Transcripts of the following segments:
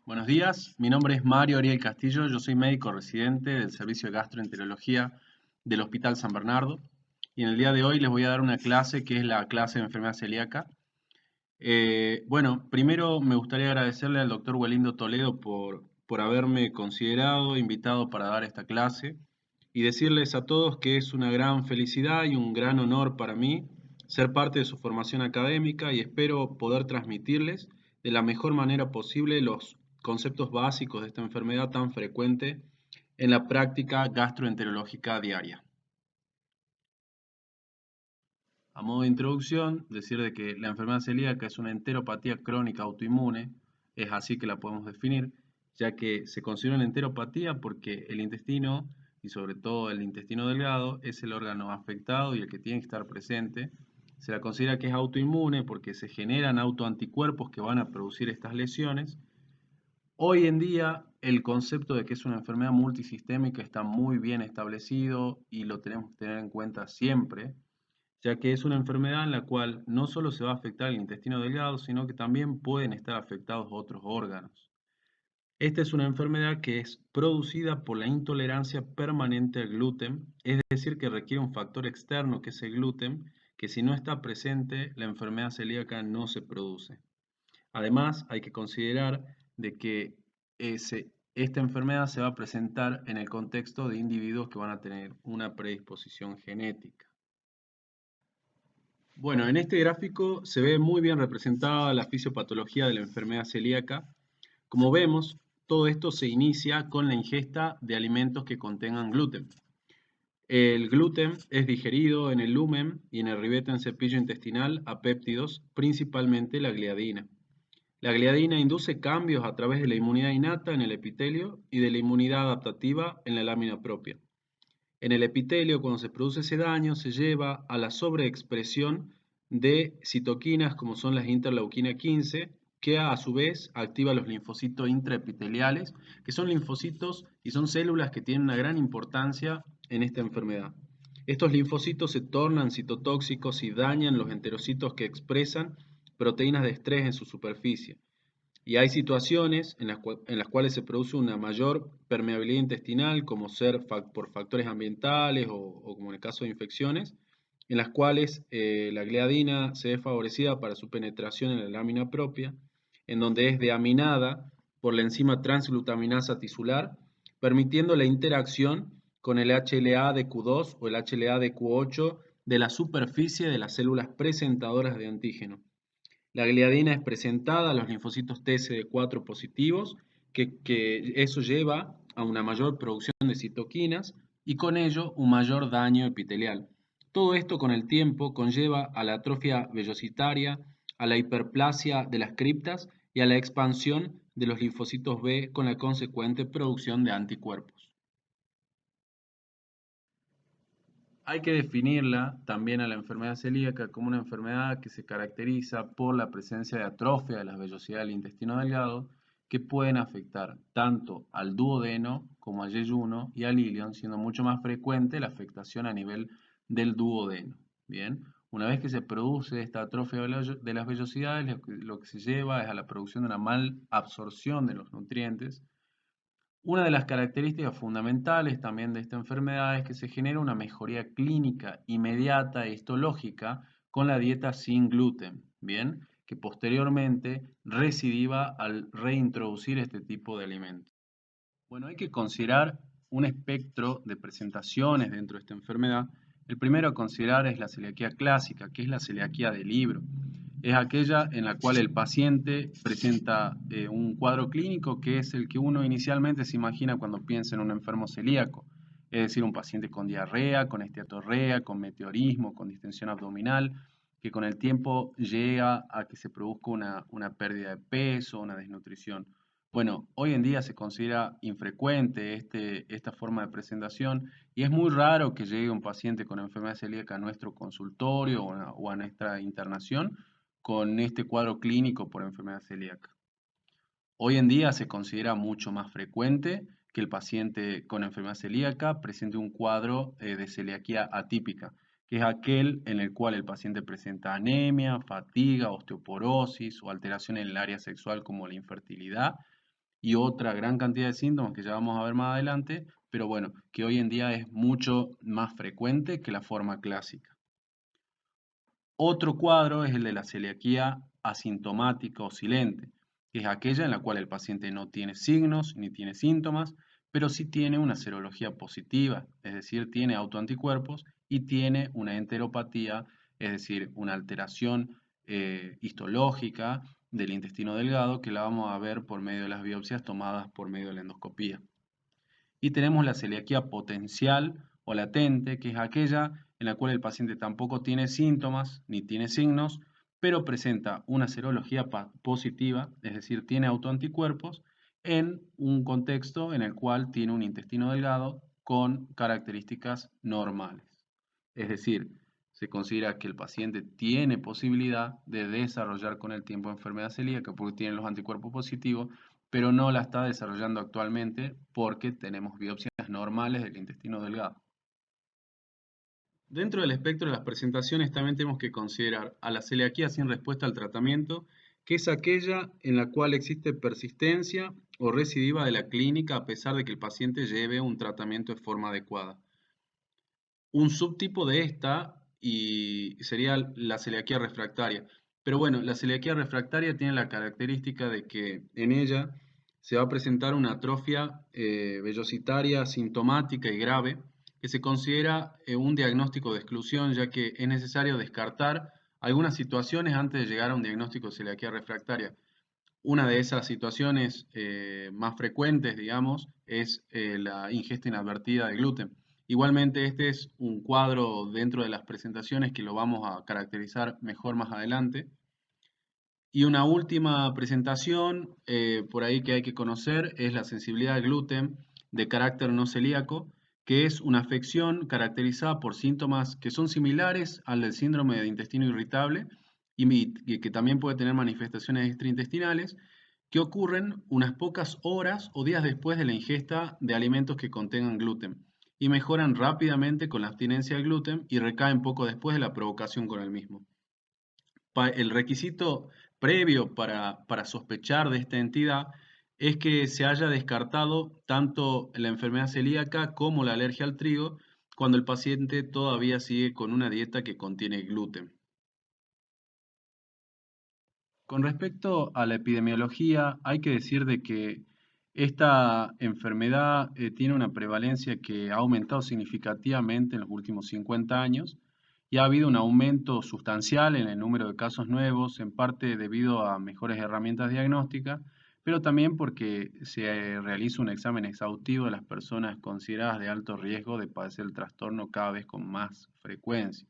Buenos días, mi nombre es Mario Ariel Castillo, yo soy médico residente del Servicio de Gastroenterología del Hospital San Bernardo y en el día de hoy les voy a dar una clase que es la clase de enfermedad celíaca. Primero me gustaría agradecerle al doctor Welindo Toledo por haberme considerado invitado para dar esta clase y decirles a todos que es una gran felicidad y un gran honor para mí ser parte de su formación académica y espero poder transmitirles de la mejor manera posible los conceptos básicos de esta enfermedad tan frecuente en la práctica gastroenterológica diaria. A modo de introducción, decir de que la enfermedad celíaca es una enteropatía crónica autoinmune, es así que la podemos definir, ya que se considera una enteropatía porque el intestino, y sobre todo el intestino delgado, es el órgano afectado y el que tiene que estar presente. Se la considera que es autoinmune porque se generan autoanticuerpos que van a producir estas lesiones. Hoy en día, el concepto de que es una enfermedad multisistémica está muy bien establecido y lo tenemos que tener en cuenta siempre, ya que es una enfermedad en la cual no solo se va a afectar el intestino delgado, sino que también pueden estar afectados otros órganos. Esta es una enfermedad que es producida por la intolerancia permanente al gluten, es decir, que requiere un factor externo que es el gluten, que si no está presente, la enfermedad celíaca no se produce. Además, hay que considerar de que esta enfermedad se va a presentar en el contexto de individuos que van a tener una predisposición genética. Bueno, en este gráfico se ve muy bien representada la fisiopatología de la enfermedad celíaca. Como vemos, todo esto se inicia con la ingesta de alimentos que contengan gluten. El gluten es digerido en el lumen y en el ribete en cepillo intestinal a péptidos, principalmente la gliadina. La gliadina induce cambios a través de la inmunidad innata en el epitelio y de la inmunidad adaptativa en la lámina propia. En el epitelio, cuando se produce ese daño, se lleva a la sobreexpresión de citoquinas como son las interleuquina 15, que a su vez activa los linfocitos intraepiteliales, que son linfocitos y son células que tienen una gran importancia en esta enfermedad. Estos linfocitos se tornan citotóxicos y dañan los enterocitos que expresan proteínas de estrés en su superficie. Y hay situaciones en las cuales se produce una mayor permeabilidad intestinal, como ser por factores ambientales o como en el caso de infecciones, en las cuales la gliadina se ve favorecida para su penetración en la lámina propia, en donde es deaminada por la enzima transglutaminasa tisular, permitiendo la interacción con el HLA de Q2 o el HLA de Q8 de la superficie de las células presentadoras de antígeno. La gliadina es presentada a los linfocitos TCD4 positivos, que eso lleva a una mayor producción de citoquinas y con ello un mayor daño epitelial. Todo esto con el tiempo conlleva a la atrofia vellositaria, a la hiperplasia de las criptas y a la expansión de los linfocitos B con la consecuente producción de anticuerpos. Hay que definirla también a la enfermedad celíaca como una enfermedad que se caracteriza por la presencia de atrofia de las vellosidades del intestino delgado que pueden afectar tanto al duodeno como al yeyuno y al ilion, siendo mucho más frecuente la afectación a nivel del duodeno. Bien, una vez que se produce esta atrofia de las vellosidades, lo que se lleva es a la producción de una mal absorción de los nutrientes. Una de las características fundamentales también de esta enfermedad es que se genera una mejoría clínica inmediata e histológica con la dieta sin gluten, ¿bien? Que posteriormente recidiva al reintroducir este tipo de alimentos. Bueno, hay que considerar un espectro de presentaciones dentro de esta enfermedad. El primero a considerar es la celiaquía clásica, que es la celiaquía de libro. Es aquella en la cual el paciente presenta un cuadro clínico que es el que uno inicialmente se imagina cuando piensa en un enfermo celíaco, es decir, un paciente con diarrea, con esteatorrea, con meteorismo, con distensión abdominal, que con el tiempo llega a que se produzca una pérdida de peso, una desnutrición. Bueno, hoy en día se considera infrecuente esta forma de presentación y es muy raro que llegue un paciente con enfermedad celíaca a nuestro consultorio o a nuestra internación con este cuadro clínico por enfermedad celíaca. Hoy en día se considera mucho más frecuente que el paciente con enfermedad celíaca presente un cuadro de celiaquía atípica, que es aquel en el cual el paciente presenta anemia, fatiga, osteoporosis o alteración en el área sexual como la infertilidad y otra gran cantidad de síntomas que ya vamos a ver más adelante, pero bueno, que hoy en día es mucho más frecuente que la forma clásica. Otro cuadro es el de la celiaquía asintomática o silente, que es aquella en la cual el paciente no tiene signos ni tiene síntomas, pero sí tiene una serología positiva, es decir, tiene autoanticuerpos y tiene una enteropatía, es decir, una alteración histológica del intestino delgado que la vamos a ver por medio de las biopsias tomadas por medio de la endoscopía. Y tenemos la celiaquía potencial o latente, que es aquella en la cual el paciente tampoco tiene síntomas ni tiene signos, pero presenta una serología positiva, es decir, tiene autoanticuerpos en un contexto en el cual tiene un intestino delgado con características normales. Es decir, se considera que el paciente tiene posibilidad de desarrollar con el tiempo enfermedad celíaca porque tiene los anticuerpos positivos, pero no la está desarrollando actualmente porque tenemos biopsias normales del intestino delgado. Dentro del espectro de las presentaciones también tenemos que considerar a la celiaquía sin respuesta al tratamiento, que es aquella en la cual existe persistencia o recidiva de la clínica a pesar de que el paciente lleve un tratamiento de forma adecuada. Un subtipo de esta sería la celiaquía refractaria. Pero bueno, la celiaquía refractaria tiene la característica de que en ella se va a presentar una atrofia vellositaria sintomática y grave, que se considera un diagnóstico de exclusión, ya que es necesario descartar algunas situaciones antes de llegar a un diagnóstico de celiaquía refractaria. Una de esas situaciones más frecuentes, digamos, es la ingesta inadvertida de gluten. Igualmente, este es un cuadro dentro de las presentaciones que lo vamos a caracterizar mejor más adelante. Y una última presentación por ahí que hay que conocer es la sensibilidad al gluten de carácter no celíaco, que es una afección caracterizada por síntomas que son similares al del síndrome de intestino irritable y que también puede tener manifestaciones extraintestinales que ocurren unas pocas horas o días después de la ingesta de alimentos que contengan gluten y mejoran rápidamente con la abstinencia del gluten y recaen poco después de la provocación con el mismo. El requisito previo para sospechar de esta entidad es que se haya descartado tanto la enfermedad celíaca como la alergia al trigo cuando el paciente todavía sigue con una dieta que contiene gluten. Con respecto a la epidemiología, hay que decir de que esta enfermedad tiene una prevalencia que ha aumentado significativamente en los últimos 50 años y ha habido un aumento sustancial en el número de casos nuevos, en parte debido a mejores herramientas diagnósticas, pero también porque se realiza un examen exhaustivo de las personas consideradas de alto riesgo de padecer el trastorno cada vez con más frecuencia.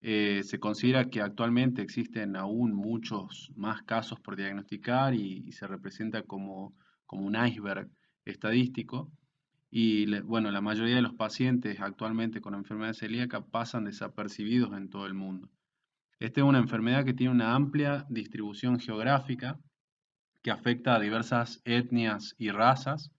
Se considera que actualmente existen aún muchos más casos por diagnosticar y se representa como un iceberg estadístico. Y bueno, la mayoría de los pacientes actualmente con enfermedad celíaca pasan desapercibidos en todo el mundo. Esta es una enfermedad que tiene una amplia distribución geográfica que afecta a diversas etnias y razas.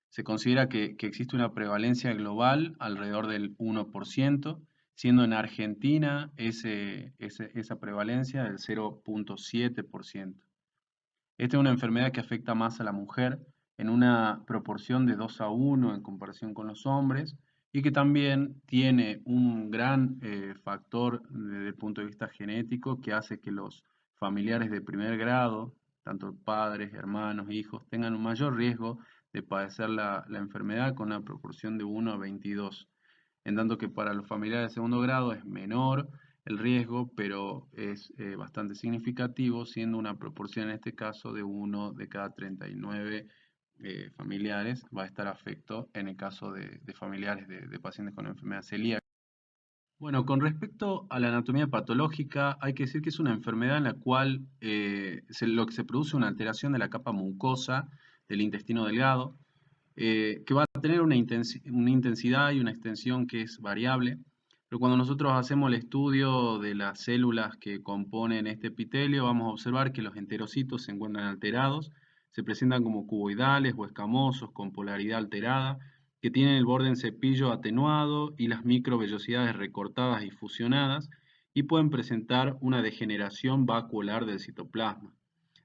Se considera que existe una prevalencia global alrededor del 1%, siendo en Argentina esa prevalencia del 0,7%. Esta es una enfermedad que afecta más a la mujer en una proporción de 2 a 1 en comparación con los hombres y que también tiene un gran factor desde el punto de vista genético que hace que los familiares de primer grado, tanto padres, hermanos, hijos, tengan un mayor riesgo de padecer la enfermedad con una proporción de 1 a 22, en tanto que para los familiares de segundo grado es menor el riesgo, pero es bastante significativo, siendo una proporción en este caso de 1 de cada 39 familiares va a estar afecto en el caso de familiares de pacientes con enfermedad celíaca. Bueno, con respecto a la anatomía patológica, hay que decir que es una enfermedad en la cual lo que se produce es una alteración de la capa mucosa del intestino delgado, que va a tener una intensidad y una extensión que es variable, pero cuando nosotros hacemos el estudio de las células que componen este epitelio, vamos a observar que los enterocitos se encuentran alterados, se presentan como cuboidales o escamosos con polaridad alterada, que tienen el borde en cepillo atenuado y las microvellosidades recortadas y fusionadas, y pueden presentar una degeneración vacuolar del citoplasma.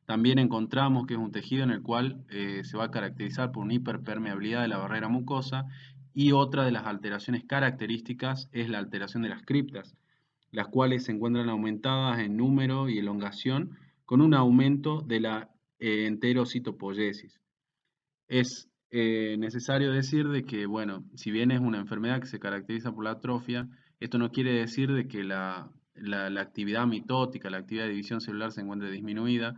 También encontramos que es un tejido en el cual se va a caracterizar por una hiperpermeabilidad de la barrera mucosa, y otra de las alteraciones características es la alteración de las criptas, las cuales se encuentran aumentadas en número y elongación con un aumento de la enterocitopoiesis. Es necesario decir de que, bueno, si bien es una enfermedad que se caracteriza por la atrofia, esto no quiere decir de que la actividad mitótica, la actividad de división celular se encuentre disminuida,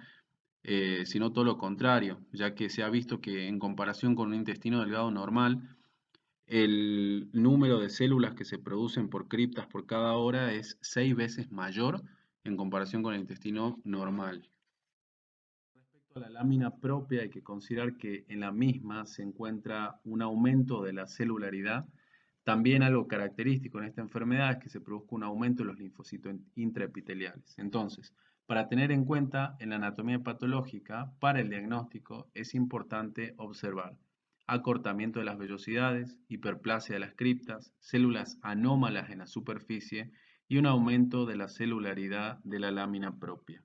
sino todo lo contrario, ya que se ha visto que en comparación con un intestino delgado normal, el número de células que se producen por criptas por cada hora es 6 veces mayor en comparación con el intestino normal. Respecto a la lámina propia, hay que considerar que en la misma se encuentra un aumento de la celularidad. También algo característico en esta enfermedad es que se produzca un aumento de los linfocitos intraepiteliales. Entonces, para tener en cuenta en la anatomía patológica, para el diagnóstico es importante observar acortamiento de las vellosidades, hiperplasia de las criptas, células anómalas en la superficie y un aumento de la celularidad de la lámina propia.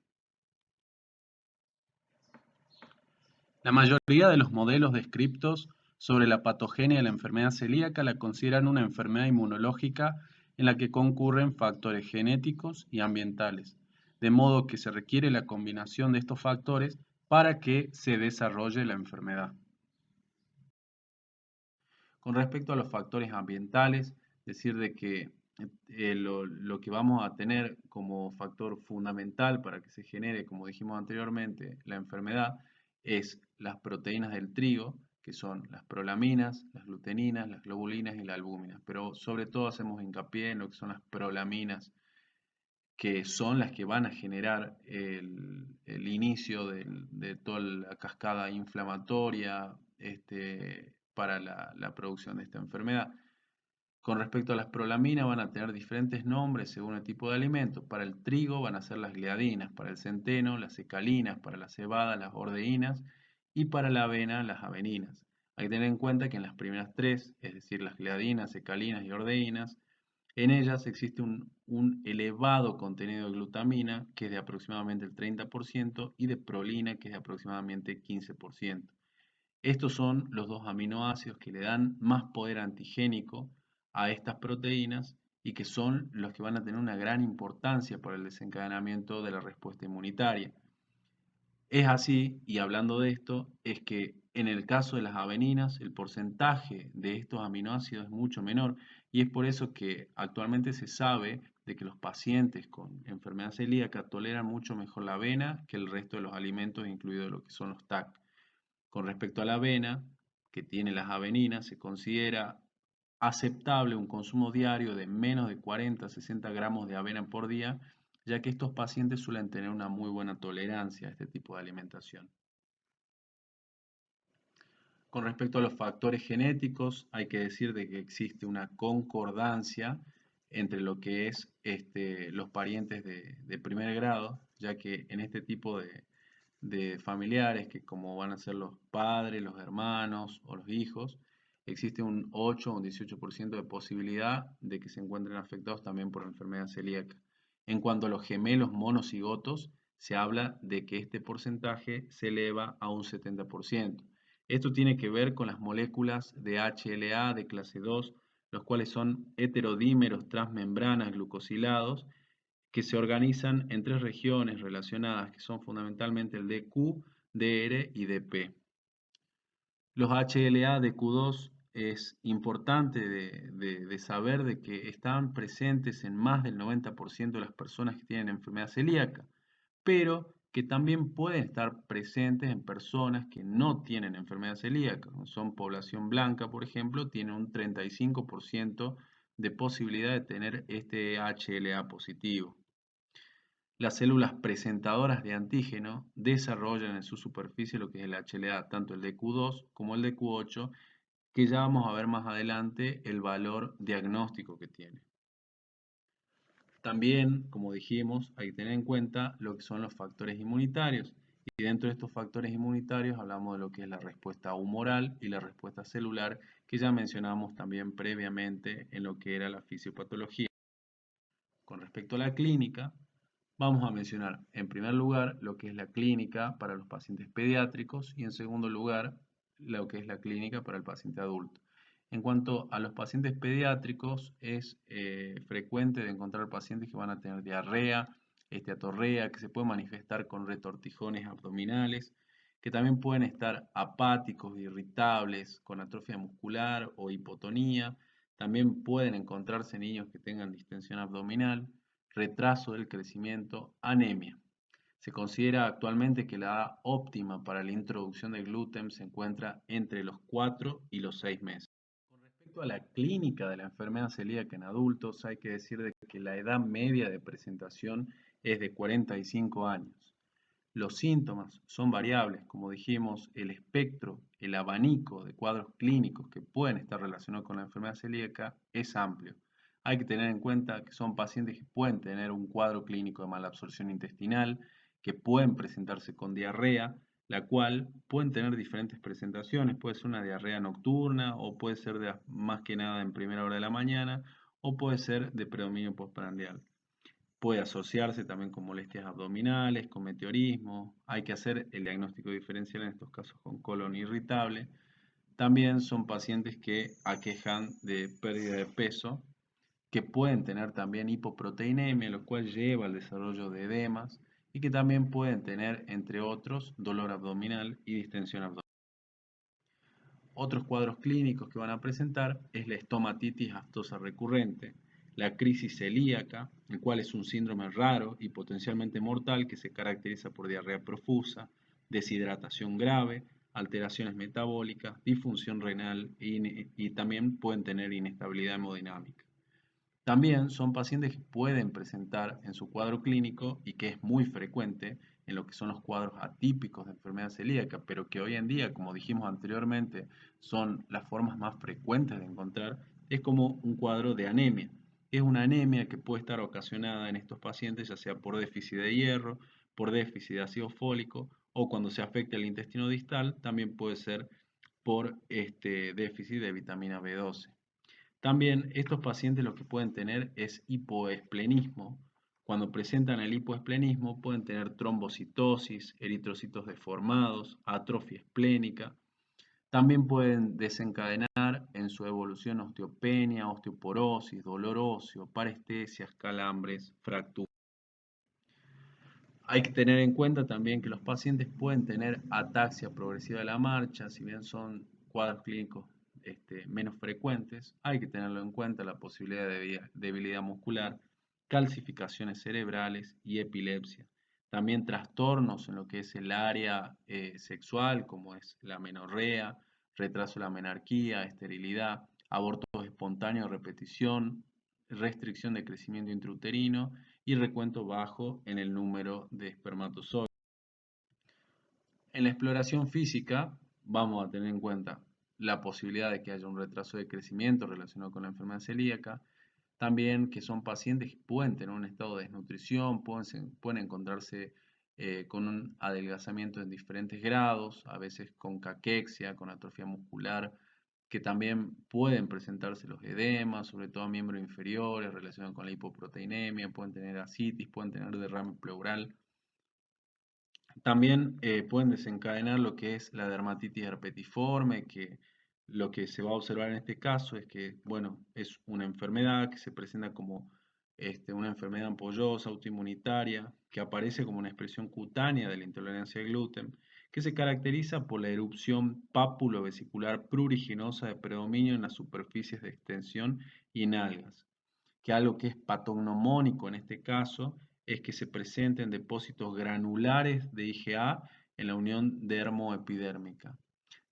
La mayoría de los modelos descriptos sobre la patogenia de la enfermedad celíaca la consideran una enfermedad inmunológica en la que concurren factores genéticos y ambientales, de modo que se requiere la combinación de estos factores para que se desarrolle la enfermedad. Con respecto a los factores ambientales, decir de que lo que vamos a tener como factor fundamental para que se genere, como dijimos anteriormente, la enfermedad es las proteínas del trigo, que son las prolaminas, las gluteninas, las globulinas y la albúmina. Pero sobre todo hacemos hincapié en lo que son las prolaminas, que son las que van a generar el inicio de toda la cascada inflamatoria para la producción de esta enfermedad. Con respecto a las prolaminas, van a tener diferentes nombres según el tipo de alimento. Para el trigo van a ser las gliadinas, para el centeno las secalinas, para la cebada las ordeínas y para la avena las aveninas. Hay que tener en cuenta que en las primeras tres, es decir, las gliadinas, secalinas y ordeínas, en ellas existe un elevado contenido de glutamina, que es de aproximadamente el 30%, y de prolina, que es de aproximadamente 15%. Estos son los dos aminoácidos que le dan más poder antigénico a estas proteínas y que son los que van a tener una gran importancia para el desencadenamiento de la respuesta inmunitaria. Es así, y hablando de esto, es que en el caso de las aveninas, el porcentaje de estos aminoácidos es mucho menor, y es por eso que actualmente se sabe de que los pacientes con enfermedad celíaca toleran mucho mejor la avena que el resto de los alimentos, incluidos lo que son los TAC. Con respecto a la avena, que tiene las aveninas, se considera aceptable un consumo diario de menos de 40 a 60 gramos de avena por día, ya que estos pacientes suelen tener una muy buena tolerancia a este tipo de alimentación. Con respecto a los factores genéticos, hay que decir de que existe una concordancia entre lo que es los parientes de primer grado, ya que en este tipo de familiares, que como van a ser los padres, los hermanos o los hijos, existe un 8 o un 18% de posibilidad de que se encuentren afectados también por la enfermedad celíaca. En cuanto a los gemelos monocigotos, se habla de que este porcentaje se eleva a un 70%. Esto tiene que ver con las moléculas de HLA de clase 2, los cuales son heterodímeros transmembranas glucosilados, que se organizan en tres regiones relacionadas, que son fundamentalmente el DQ, DR y DP. Los HLA de Q2 es importante de saber de que están presentes en más del 90% de las personas que tienen enfermedad celíaca, pero que también pueden estar presentes en personas que no tienen enfermedad celíaca. Son población blanca, por ejemplo, tiene un 35% de posibilidad de tener este HLA positivo. Las células presentadoras de antígeno desarrollan en su superficie lo que es el HLA, tanto el de Q2 como el de Q8, que ya vamos a ver más adelante el valor diagnóstico que tiene. También, como dijimos, hay que tener en cuenta lo que son los factores inmunitarios. Y dentro de estos factores inmunitarios hablamos de lo que es la respuesta humoral y la respuesta celular, que ya mencionamos también previamente en lo que era la fisiopatología. Con respecto a la clínica, Vamos a mencionar en primer lugar lo que es la clínica para los pacientes pediátricos y en segundo lugar lo que es la clínica para el paciente adulto. En cuanto a los pacientes pediátricos, es frecuente de encontrar pacientes que van a tener diarrea, atorrea, que se puede manifestar con retortijones abdominales, que también pueden estar apáticos, irritables, con atrofia muscular o hipotonía. También pueden encontrarse niños que tengan distensión abdominal, retraso del crecimiento, anemia. Se considera actualmente que la edad óptima para la introducción del gluten se encuentra entre los 4 y los 6 meses. Con respecto a la clínica de la enfermedad celíaca en adultos, hay que decir de que la edad media de presentación es de 45 años. Los síntomas son variables, como dijimos, el espectro, el abanico de cuadros clínicos que pueden estar relacionados con la enfermedad celíaca es amplio. Hay que tener en cuenta que son pacientes que pueden tener un cuadro clínico de malabsorción intestinal, que pueden presentarse con diarrea, la cual pueden tener diferentes presentaciones. Puede ser una diarrea nocturna o puede ser más que nada en primera hora de la mañana o puede ser de predominio postprandial. Puede asociarse también con molestias abdominales, con meteorismo. Hay que hacer el diagnóstico diferencial en estos casos con colon irritable. También son pacientes que aquejan de pérdida de peso, que pueden tener también hipoproteinemia, lo cual lleva al desarrollo de edemas y que también pueden tener, entre otros, dolor abdominal y distensión abdominal. Otros cuadros clínicos que van a presentar es la estomatitis aftosa recurrente, la crisis celíaca, el cual es un síndrome raro y potencialmente mortal que se caracteriza por diarrea profusa, deshidratación grave, alteraciones metabólicas, disfunción renal y también pueden tener inestabilidad hemodinámica. También son pacientes que pueden presentar en su cuadro clínico y que es muy frecuente en lo que son los cuadros atípicos de enfermedad celíaca, pero que hoy en día, como dijimos anteriormente, son las formas más frecuentes de encontrar, es como un cuadro de anemia. Es una anemia que puede estar ocasionada en estos pacientes ya sea por déficit de hierro, por déficit de ácido fólico o cuando se afecta el intestino distal, también puede ser por déficit de vitamina B12. También estos pacientes lo que pueden tener es hipoesplenismo. Cuando presentan el hipoesplenismo pueden tener trombocitosis, eritrocitos deformados, atrofia esplénica. También pueden desencadenar en su evolución osteopenia, osteoporosis, dolor óseo, parestesias, calambres, fracturas. Hay que tener en cuenta también que los pacientes pueden tener ataxia progresiva de la marcha, si bien son cuadros clínicos menos frecuentes, hay que tenerlo en cuenta la posibilidad de debilidad muscular, calcificaciones cerebrales y epilepsia. También trastornos en lo que es el área sexual, como es la menorrea, retraso de la menarquía, esterilidad, abortos espontáneos a repetición, restricción de crecimiento intrauterino y recuento bajo en el número de espermatozoides. En la exploración física vamos a tener en cuenta la posibilidad de que haya un retraso de crecimiento relacionado con la enfermedad celíaca, también que son pacientes que pueden tener un estado de desnutrición, pueden encontrarse con un adelgazamiento en diferentes grados, a veces con caquexia, con atrofia muscular, que también pueden presentarse los edemas, sobre todo a miembros inferiores relacionados con la hipoproteinemia, pueden tener ascitis, pueden tener derrame pleural. También pueden desencadenar lo que es la dermatitis herpetiforme, que lo que se va a observar en este caso es que, bueno, es una enfermedad que se presenta como una enfermedad ampollosa, autoinmunitaria, que aparece como una expresión cutánea de la intolerancia al gluten, que se caracteriza por la erupción pápulo-vesicular pruriginosa de predominio en las superficies de extensión y en algas, que algo que es patognomónico en este caso es que se presenten depósitos granulares de IgA en la unión dermoepidérmica.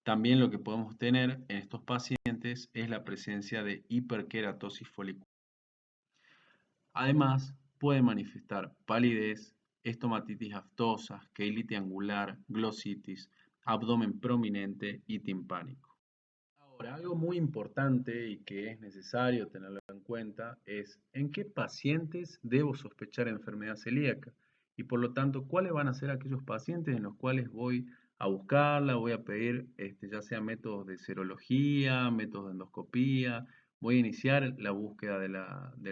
También lo que podemos tener en estos pacientes es la presencia de hiperkeratosis folicular. Además, puede manifestar palidez, estomatitis aftosa, queilitis angular, glositis, abdomen prominente y timpánico. Ahora, algo muy importante y que es necesario tenerlo en cuenta es en qué pacientes debo sospechar enfermedad celíaca y por lo tanto cuáles van a ser aquellos pacientes en los cuales voy a buscarla, voy a pedir ya sea métodos de serología, métodos de endoscopía, voy a iniciar la búsqueda de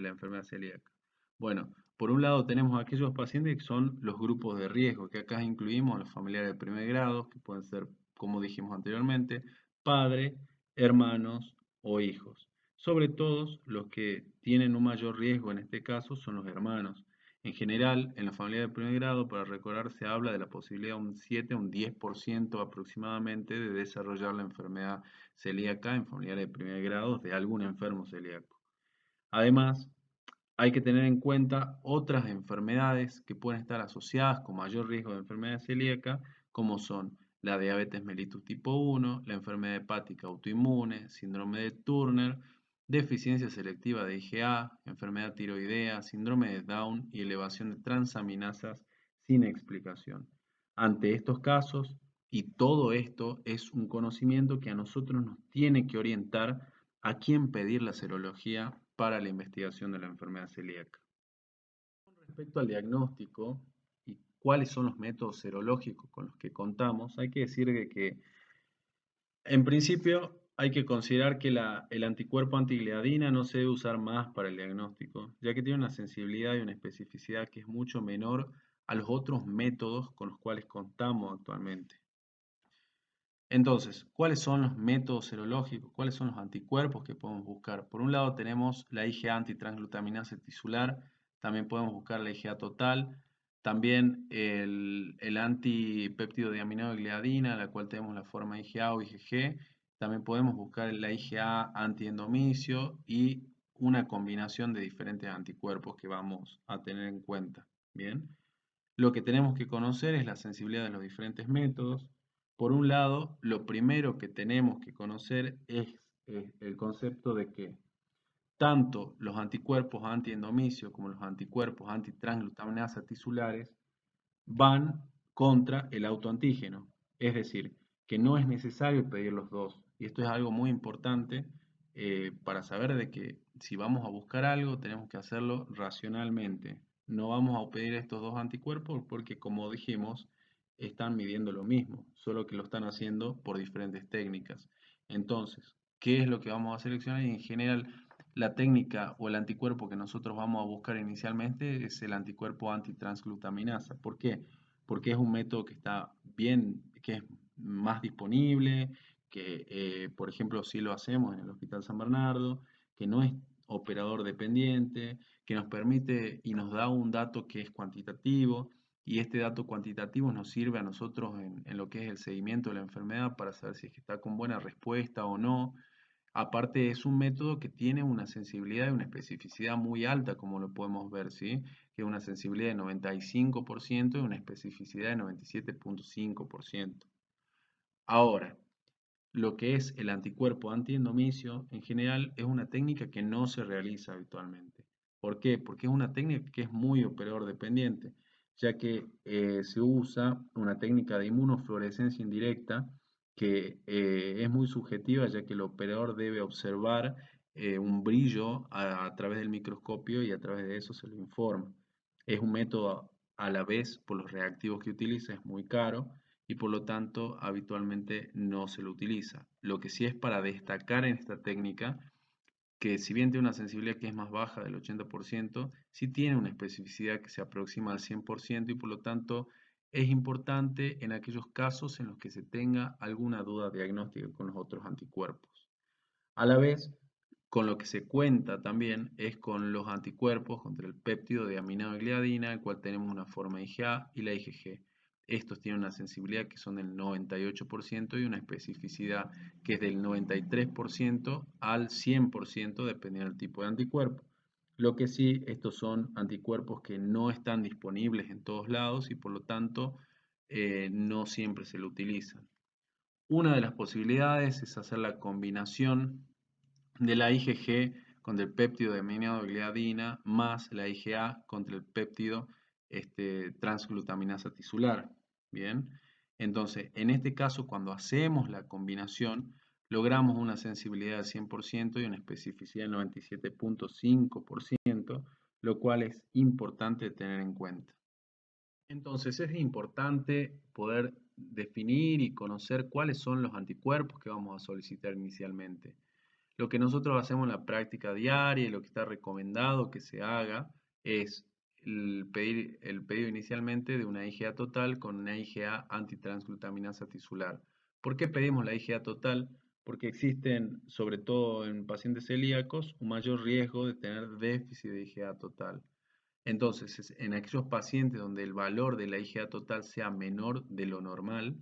la enfermedad celíaca. Bueno, Por un lado tenemos aquellos pacientes que son los grupos de riesgo, que acá incluimos a los familiares de primer grado, que pueden ser, como dijimos anteriormente, padre, hermanos o hijos. Sobre todo, los que tienen un mayor riesgo en este caso son los hermanos. En general, en la familia de primer grado, para recordar, se habla de la posibilidad de un 7 a un 10% aproximadamente de desarrollar la enfermedad celíaca en familiares de primer grado de algún enfermo celíaco. Además, hay que tener en cuenta otras enfermedades que pueden estar asociadas con mayor riesgo de enfermedad celíaca, como son la diabetes mellitus tipo 1, la enfermedad hepática autoinmune, síndrome de Turner, deficiencia selectiva de IgA, enfermedad tiroidea, síndrome de Down y elevación de transaminasas sin explicación. Ante estos casos, y todo esto es un conocimiento que a nosotros nos tiene que orientar a quién pedir la serología para la investigación de la enfermedad celíaca. Con respecto al diagnóstico y cuáles son los métodos serológicos con los que contamos, hay que decir que en principio hay que considerar que el anticuerpo antigliadina no se debe usar más para el diagnóstico, ya que tiene una sensibilidad y una especificidad que es mucho menor a los otros métodos con los cuales contamos actualmente. Entonces, ¿cuáles son los métodos serológicos? ¿Cuáles son los anticuerpos que podemos buscar? Por un lado tenemos la IgA antitransglutaminasa tisular, también podemos buscar la IgA total, también el antipéptido de aminogliadina, la cual tenemos la forma IgA o IgG, también podemos buscar la IgA antiendomicio y una combinación de diferentes anticuerpos que vamos a tener en cuenta. Bien. Lo que tenemos que conocer es la sensibilidad de los diferentes métodos. Por un lado, lo primero que tenemos que conocer es el concepto de que tanto los anticuerpos antiendomicio como los anticuerpos antitransglutaminasa tisulares van contra el autoantígeno. Es decir, que no es necesario pedir los dos. Y esto es algo muy importante para saber de que si vamos a buscar algo, tenemos que hacerlo racionalmente. No vamos a pedir estos dos anticuerpos porque, como dijimos, están midiendo lo mismo, solo que lo están haciendo por diferentes técnicas. Entonces, ¿qué es lo que vamos a seleccionar? Y en general, la técnica o el anticuerpo que nosotros vamos a buscar inicialmente es el anticuerpo antitransglutaminasa. ¿Por qué? Porque es un método que está bien, que es más disponible, que por ejemplo si lo hacemos en el Hospital San Bernardo, que no es operador dependiente, que nos permite y nos da un dato que es cuantitativo, y este dato cuantitativo nos sirve a nosotros en lo que es el seguimiento de la enfermedad para saber si es que está con buena respuesta o no. Aparte es un método que tiene una sensibilidad y una especificidad muy alta, como lo podemos ver, ¿sí? Que es una sensibilidad de 95% y una especificidad de 97,5%. Ahora, lo que es el anticuerpo antiendomicio, en general, es una técnica que no se realiza habitualmente. ¿Por qué? Porque es una técnica que es muy operador dependiente, ya que se usa una técnica de inmunofluorescencia indirecta que es muy subjetiva, ya que el operador debe observar un brillo a través del microscopio y a través de eso se lo informa. Es un método a la vez, por los reactivos que utiliza, es muy caro y por lo tanto habitualmente no se lo utiliza. Lo que sí es para destacar en esta técnica, que si bien tiene una sensibilidad que es más baja del 80%, sí tiene una especificidad que se aproxima al 100% y por lo tanto es importante en aquellos casos en los que se tenga alguna duda diagnóstica con los otros anticuerpos. A la vez, con lo que se cuenta también es con los anticuerpos contra el péptido de aminogliadina, el cual tenemos una forma IgA y la IgG. Estos tienen una sensibilidad que son del 98% y una especificidad que es del 93% al 100% dependiendo del tipo de anticuerpo. Lo que sí, estos son anticuerpos que no están disponibles en todos lados y por lo tanto no siempre se lo utilizan. Una de las posibilidades es hacer la combinación de la IgG contra el péptido de aminogliadina más la IgA contra el péptido transglutaminasa tisular. Bien, entonces en este caso cuando hacemos la combinación logramos una sensibilidad del 100% y una especificidad del 97,5%, lo cual es importante tener en cuenta. Entonces es importante poder definir y conocer cuáles son los anticuerpos que vamos a solicitar inicialmente. Lo que nosotros hacemos en la práctica diaria y lo que está recomendado que se haga es el pedido inicialmente de una IgA total con una IgA antitransglutaminasa tisular. ¿Por qué pedimos la IgA total? Porque existen, sobre todo en pacientes celíacos, un mayor riesgo de tener déficit de IgA total. Entonces, en aquellos pacientes donde el valor de la IgA total sea menor de lo normal,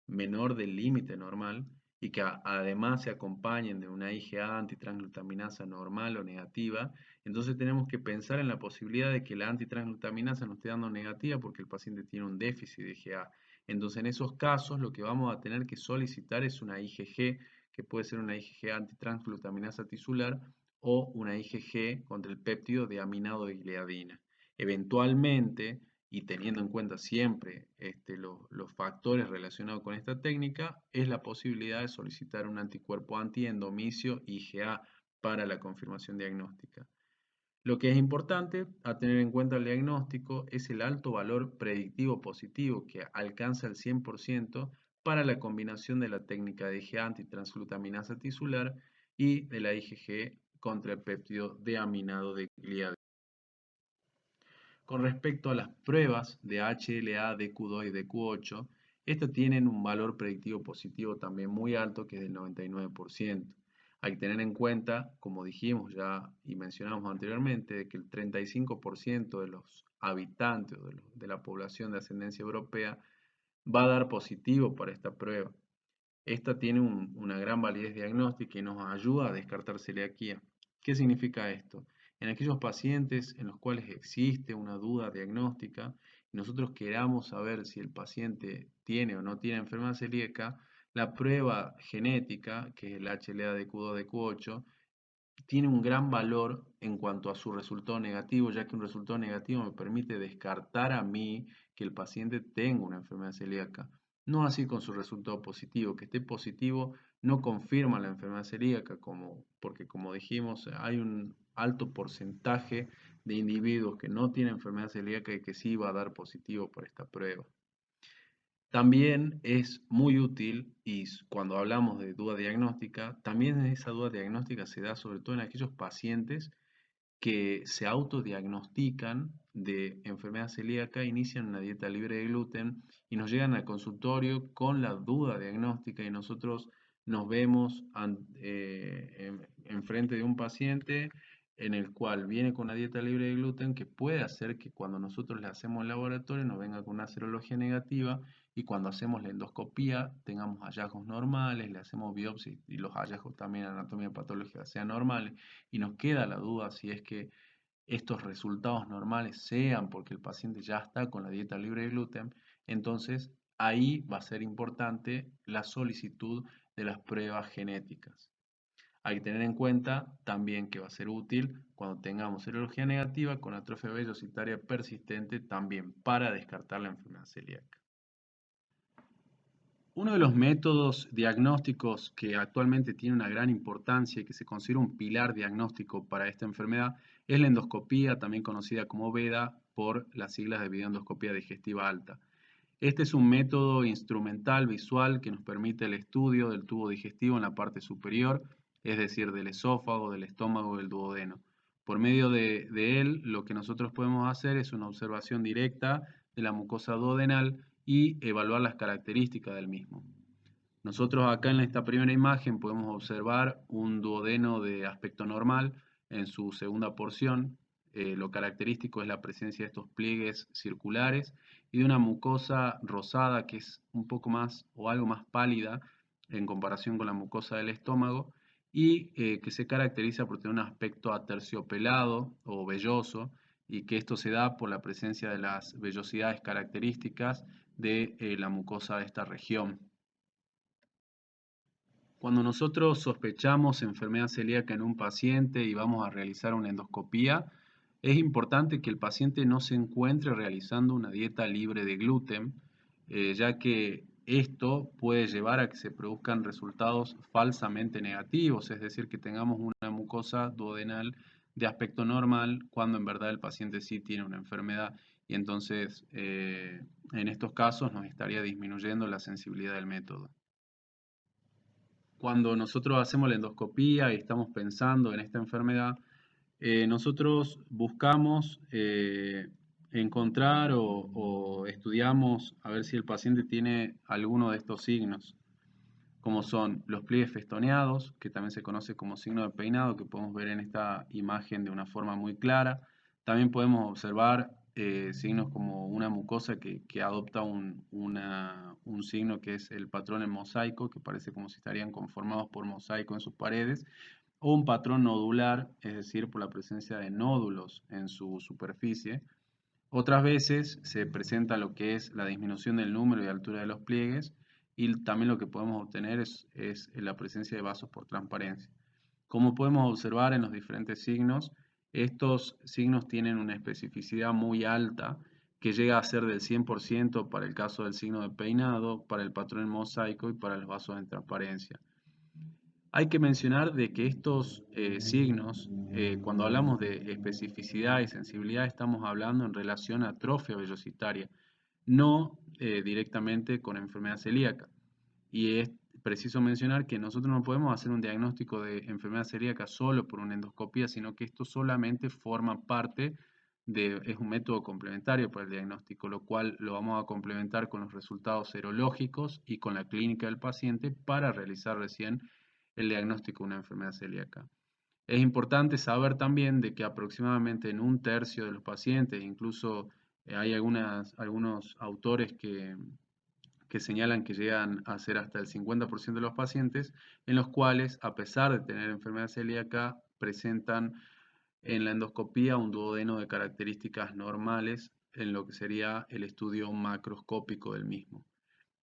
menor del límite normal, y que además se acompañen de una IgA antitransglutaminasa normal o negativa, entonces tenemos que pensar en la posibilidad de que la antitransglutaminasa nos esté dando negativa porque el paciente tiene un déficit de IgA. Entonces, en esos casos, lo que vamos a tener que solicitar es una IgG, que puede ser una IgG antitransglutaminasa tisular o una IgG contra el péptido de aminado de gliadina. Eventualmente, y teniendo en cuenta siempre los factores relacionados con esta técnica, es la posibilidad de solicitar un anticuerpo antiendomicio IgA para la confirmación diagnóstica. Lo que es importante a tener en cuenta el diagnóstico es el alto valor predictivo positivo que alcanza el 100% para la combinación de la técnica de IgA antitransglutaminasa tisular y de la IgG contra el péptido de aminado de gliadina. Con respecto a las pruebas de HLA, DQ2 y DQ8, estas tienen un valor predictivo positivo también muy alto, que es del 99%. Hay que tener en cuenta, como dijimos ya y mencionamos anteriormente, de que el 35% de los habitantes de la población de ascendencia europea va a dar positivo para esta prueba. Esta tiene una gran validez diagnóstica y nos ayuda a descartar celiaquía. ¿Qué significa esto? En aquellos pacientes en los cuales existe una duda diagnóstica y nosotros queramos saber si el paciente tiene o no tiene enfermedad celíaca, la prueba genética, que es el HLA-DQ2-DQ8, tiene un gran valor en cuanto a su resultado negativo, ya que un resultado negativo me permite descartar a mí que el paciente tenga una enfermedad celíaca. No así con su resultado positivo, que esté positivo no confirma la enfermedad celíaca, porque como dijimos, hay un alto porcentaje de individuos que no tienen enfermedad celíaca y que sí va a dar positivo por esta prueba. También es muy útil, y cuando hablamos de duda diagnóstica, también esa duda diagnóstica se da sobre todo en aquellos pacientes que se autodiagnostican de enfermedad celíaca, inician una dieta libre de gluten y nos llegan al consultorio con la duda diagnóstica y nosotros nos vemos enfrente de un paciente en el cual viene con una dieta libre de gluten que puede hacer que cuando nosotros le hacemos el laboratorio nos venga con una serología negativa y cuando hacemos la endoscopía tengamos hallazgos normales, le hacemos biopsia y los hallazgos también anatomía patológica sean normales y nos queda la duda si es que estos resultados normales sean porque el paciente ya está con la dieta libre de gluten, entonces ahí va a ser importante la solicitud de las pruebas genéticas. Hay que tener en cuenta también que va a ser útil cuando tengamos serología negativa con atrofia vellositaria persistente también para descartar la enfermedad celíaca. Uno de los métodos diagnósticos que actualmente tiene una gran importancia y que se considera un pilar diagnóstico para esta enfermedad es la endoscopía, también conocida como VEDA por las siglas de videoendoscopía digestiva alta. Este es un método instrumental visual que nos permite el estudio del tubo digestivo en la parte superior, es decir, del esófago, del estómago y del duodeno. Por medio de él, lo que nosotros podemos hacer es una observación directa de la mucosa duodenal y evaluar las características del mismo. Nosotros acá en esta primera imagen podemos observar un duodeno de aspecto normal en su segunda porción. Lo característico es la presencia de estos pliegues circulares y de una mucosa rosada que es un poco más o algo más pálida en comparación con la mucosa del estómago y que se caracteriza por tener un aspecto aterciopelado o velloso y que esto se da por la presencia de las vellosidades características de la mucosa de esta región. Cuando nosotros sospechamos enfermedad celíaca en un paciente y vamos a realizar una endoscopía, es importante que el paciente no se encuentre realizando una dieta libre de gluten, ya que esto puede llevar a que se produzcan resultados falsamente negativos, es decir, que tengamos una mucosa duodenal de aspecto normal cuando en verdad el paciente sí tiene una enfermedad y entonces en estos casos nos estaría disminuyendo la sensibilidad del método. Cuando nosotros hacemos la endoscopía y estamos pensando en esta enfermedad, nosotros buscamos encontrar o estudiamos a ver si el paciente tiene alguno de estos signos, como son los pliegues festoneados, que también se conoce como signo de peinado, que podemos ver en esta imagen de una forma muy clara. También podemos observar signos como una mucosa que adopta un signo que es el patrón en mosaico, que parece como si estarían conformados por mosaico en sus paredes, o un patrón nodular, es decir, por la presencia de nódulos en su superficie. Otras veces se presenta lo que es la disminución del número y altura de los pliegues, y también lo que podemos obtener es la presencia de vasos por transparencia. Como podemos observar en los diferentes signos, estos signos tienen una especificidad muy alta que llega a ser del 100% para el caso del signo de peinado, para el patrón en mosaico y para los vasos en transparencia. Hay que mencionar de que estos signos, cuando hablamos de especificidad y sensibilidad, estamos hablando en relación a atrofia vellositaria, no directamente con enfermedad celíaca. Y es preciso mencionar que nosotros no podemos hacer un diagnóstico de enfermedad celíaca solo por una endoscopía, sino que esto solamente forma parte es un método complementario para el diagnóstico, lo cual lo vamos a complementar con los resultados serológicos y con la clínica del paciente para realizar recién el diagnóstico de una enfermedad celíaca. Es importante saber también de que aproximadamente en un tercio de los pacientes, incluso hay algunos autores que señalan que llegan a ser hasta el 50% de los pacientes, en los cuales, a pesar de tener enfermedad celíaca, presentan en la endoscopía un duodeno de características normales en lo que sería el estudio macroscópico del mismo.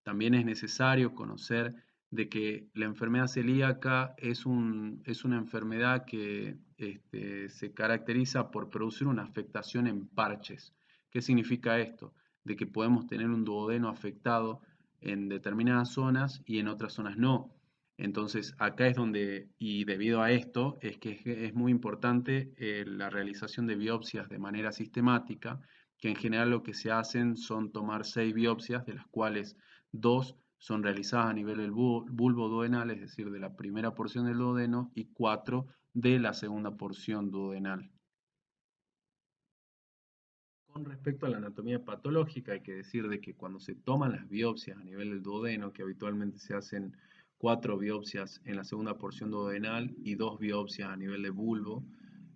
También es necesario conocer de que la enfermedad celíaca es una enfermedad que se caracteriza por producir una afectación en parches. ¿Qué significa esto? De que podemos tener un duodeno afectado en determinadas zonas y en otras zonas no. Entonces, acá es donde, y debido a esto, es que es muy importante la realización de biopsias de manera sistemática, que en general lo que se hacen son tomar 6 biopsias, de las cuales 2 son realizadas a nivel del bulbo duodenal, es decir, de la primera porción del duodeno, y 4 de la segunda porción duodenal. Con respecto a la anatomía patológica, hay que decir de que cuando se toman las biopsias a nivel del duodeno, que habitualmente se hacen 4 biopsias en la segunda porción duodenal y 2 biopsias a nivel de bulbo,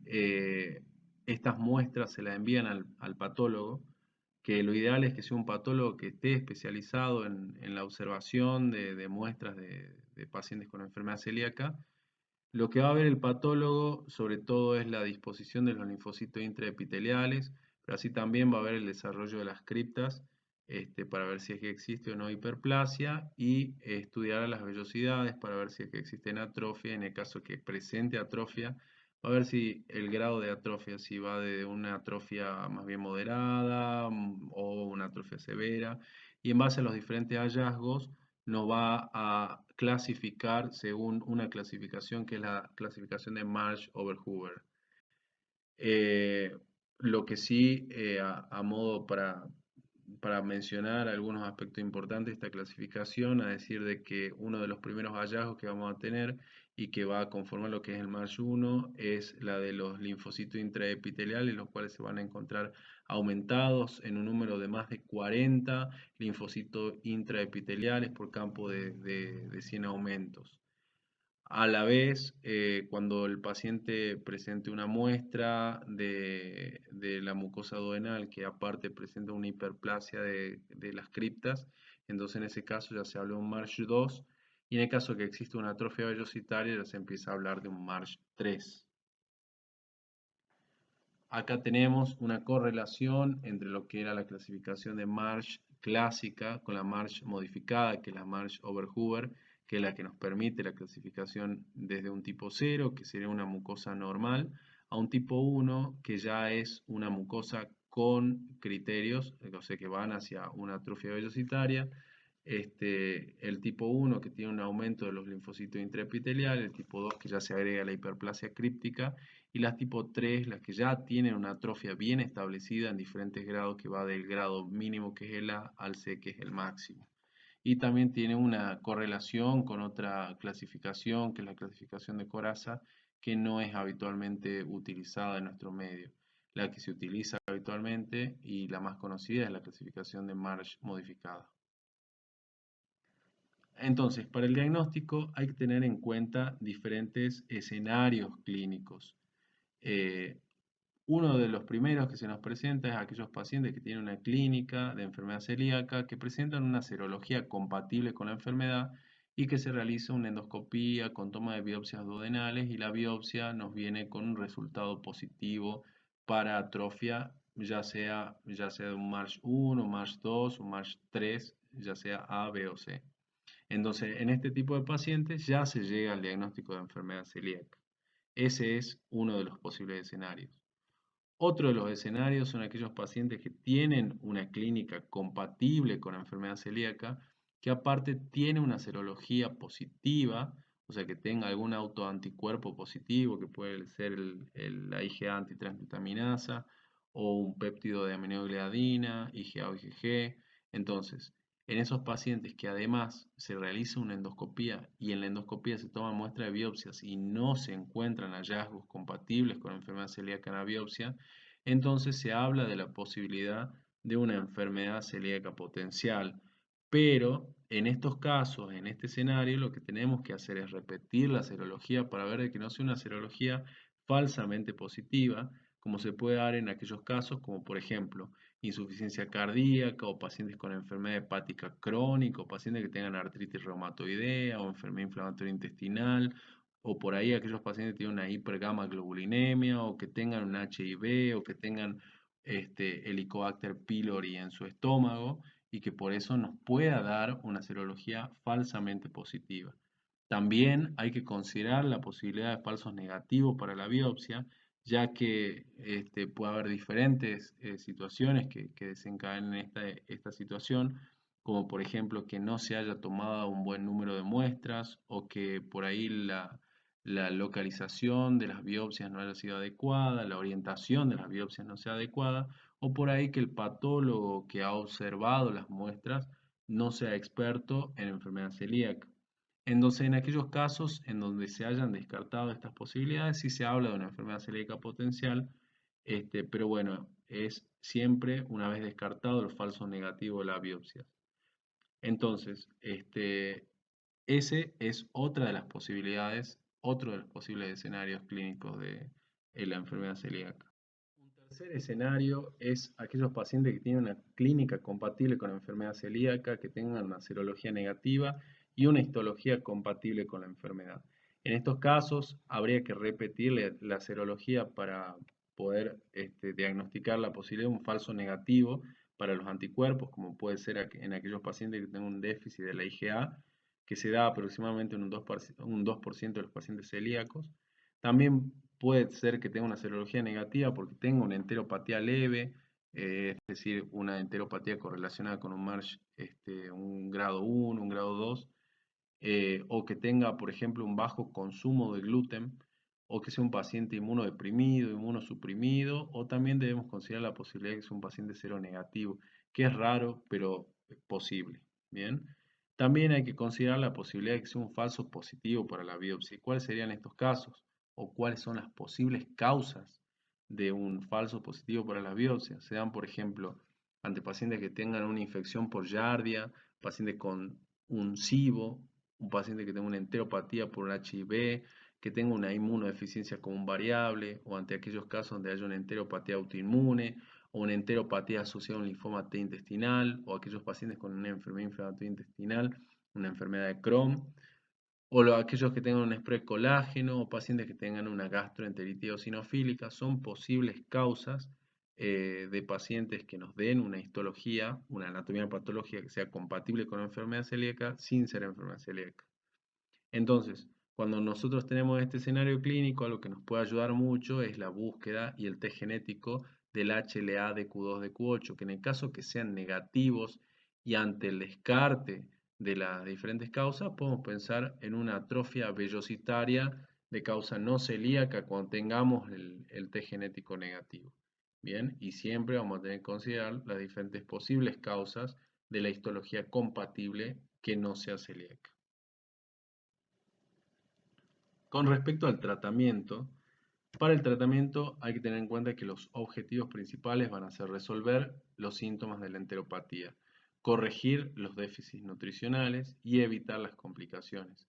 eh, estas muestras se las envían al patólogo, que lo ideal es que sea un patólogo que esté especializado en la observación de muestras de pacientes con enfermedad celíaca. Lo que va a ver el patólogo, sobre todo, es la disposición de los linfocitos intraepiteliales, pero así también va a ver el desarrollo de las criptas, para ver si es que existe o no hiperplasia, y estudiar las vellosidades para ver si es que existe atrofia. En el caso que presente atrofia, va a ver si el grado de atrofia, si va de una atrofia más bien moderada o una atrofia severa, y en base a los diferentes hallazgos, nos va a clasificar según una clasificación que es la clasificación de Marsh-Overhoover. Eh, lo que sí, a modo para mencionar algunos aspectos importantes de esta clasificación, a decir de que uno de los primeros hallazgos que vamos a tener y que va a conformar lo que es el MARCH 1 es la de los linfocitos intraepiteliales, los cuales se van a encontrar aumentados en un número de más de 40 linfocitos intraepiteliales por campo de 100 aumentos. A la vez, cuando el paciente presente una muestra de la mucosa duodenal que aparte presenta una hiperplasia de las criptas, entonces en ese caso ya se habla de un MARSH 2 y en el caso que exista una atrofia vellositaria ya se empieza a hablar de un MARSH 3. Acá tenemos una correlación entre lo que era la clasificación de Marsh clásica con la Marsh modificada, que es la Marsh Overhoover, que es la que nos permite la clasificación desde un tipo 0, que sería una mucosa normal, a un tipo 1, que ya es una mucosa con criterios, o sea, que van hacia una atrofia vellositaria. El tipo 1 que tiene un aumento de los linfocitos intraepiteliales, el tipo 2 que ya se agrega la hiperplasia críptica, y las tipo 3, las que ya tienen una atrofia bien establecida en diferentes grados, que va del grado mínimo que es el A al C que es el máximo. Y también tiene una correlación con otra clasificación, que es la clasificación de Corazza, que no es habitualmente utilizada en nuestro medio. la que se utiliza habitualmente y la más conocida es la clasificación de Marsh modificada. Entonces, para el diagnóstico hay que tener en cuenta diferentes escenarios clínicos. Eh, Uno de los primeros que se nos presenta es aquellos pacientes que tienen una clínica de enfermedad celíaca que presentan una serología compatible con la enfermedad y que se realiza una endoscopía con toma de biopsias duodenales y la biopsia nos viene con un resultado positivo para atrofia, ya sea de un MARSH 1, MARSH 2 o MARSH 3, ya sea A, B o C. Entonces, en este tipo de pacientes ya se llega al diagnóstico de enfermedad celíaca. Ese es uno de los posibles escenarios. Otro de los escenarios son aquellos pacientes que tienen una clínica compatible con la enfermedad celíaca, que aparte tiene una serología positiva, o sea que tenga algún autoanticuerpo positivo, que puede ser la IgA antitransglutaminasa o un péptido de aminogliadina, IgA o IgG. Entonces, en esos pacientes que además se realiza una endoscopía y en la endoscopía se toma muestra de biopsias y no se encuentran hallazgos compatibles con la enfermedad celíaca en la biopsia, entonces se habla de la posibilidad de una enfermedad celíaca potencial. Pero en estos casos, en este escenario, lo que tenemos que hacer es repetir la serología para ver de que no sea una serología falsamente positiva, como se puede dar en aquellos casos como por ejemplo insuficiencia cardíaca o pacientes con enfermedad hepática crónica o pacientes que tengan artritis reumatoidea o enfermedad inflamatoria intestinal o por ahí aquellos pacientes que tienen una hipergamma globulinemia o que tengan un HIV o que tengan Helicobacter pylori en su estómago y que por eso nos pueda dar una serología falsamente positiva. También hay que considerar la posibilidad de falsos negativos para la biopsia, ya que puede haber diferentes situaciones que desencadenen esta situación, como por ejemplo que no se haya tomado un buen número de muestras o que por ahí la localización de las biopsias no haya sido adecuada, la orientación de las biopsias no sea adecuada, o por ahí que el patólogo que ha observado las muestras no sea experto en enfermedad celíaca. Entonces, en aquellos casos en donde se hayan descartado estas posibilidades, sí se habla de una enfermedad celíaca potencial, pero bueno, es siempre una vez descartado el falso negativo de la biopsia. Entonces, ese es otra de las posibilidades, otro de los posibles escenarios clínicos de la enfermedad celíaca. Un tercer escenario es aquellos pacientes que tienen una clínica compatible con la enfermedad celíaca, que tengan una serología negativa y una histología compatible con la enfermedad. En estos casos habría que repetir la serología para poder diagnosticar la posibilidad de un falso negativo para los anticuerpos, como puede ser en aquellos pacientes que tengan un déficit de la IgA, que se da aproximadamente en un 2% de los pacientes celíacos. También puede ser que tenga una serología negativa porque tenga una enteropatía leve, es decir, una enteropatía correlacionada con un MARSH, un grado 1, un grado 2, o que tenga, por ejemplo, un bajo consumo de gluten, o que sea un paciente inmunodeprimido, inmunosuprimido, o también debemos considerar la posibilidad de que sea un paciente seronegativo, que es raro, pero posible. Bien. También hay que considerar la posibilidad de que sea un falso positivo para la biopsia. ¿Cuáles serían estos casos? ¿O cuáles son las posibles causas de un falso positivo para la biopsia? Se dan, por ejemplo, ante pacientes que tengan una infección por Giardia, pacientes con un SIBO, un paciente que tenga una enteropatía por HIV, que tenga una inmunodeficiencia común variable, o ante aquellos casos donde haya una enteropatía autoinmune, o una enteropatía asociada a un linfoma T intestinal, o aquellos pacientes con una enfermedad inflamatoria intestinal, una enfermedad de Crohn, o aquellos que tengan un spread colágeno, o pacientes que tengan una gastroenteritis eosinofílica, son posibles causas de pacientes que nos den una histología, una anatomía patológica que sea compatible con la enfermedad celíaca sin ser enfermedad celíaca. Entonces, cuando nosotros tenemos este escenario clínico, algo que nos puede ayudar mucho es la búsqueda y el test genético del HLA de Q2 de Q8, que en el caso que sean negativos y ante el descarte de las diferentes causas, podemos pensar en una atrofia vellositaria de causa no celíaca cuando tengamos el test genético negativo. Bien, y siempre vamos a tener que considerar las diferentes posibles causas de la histología compatible que no sea celíaca. Con respecto al tratamiento, Para el tratamiento hay que tener en cuenta que los objetivos principales van a ser resolver los síntomas de la enteropatía, corregir los déficits nutricionales y evitar las complicaciones.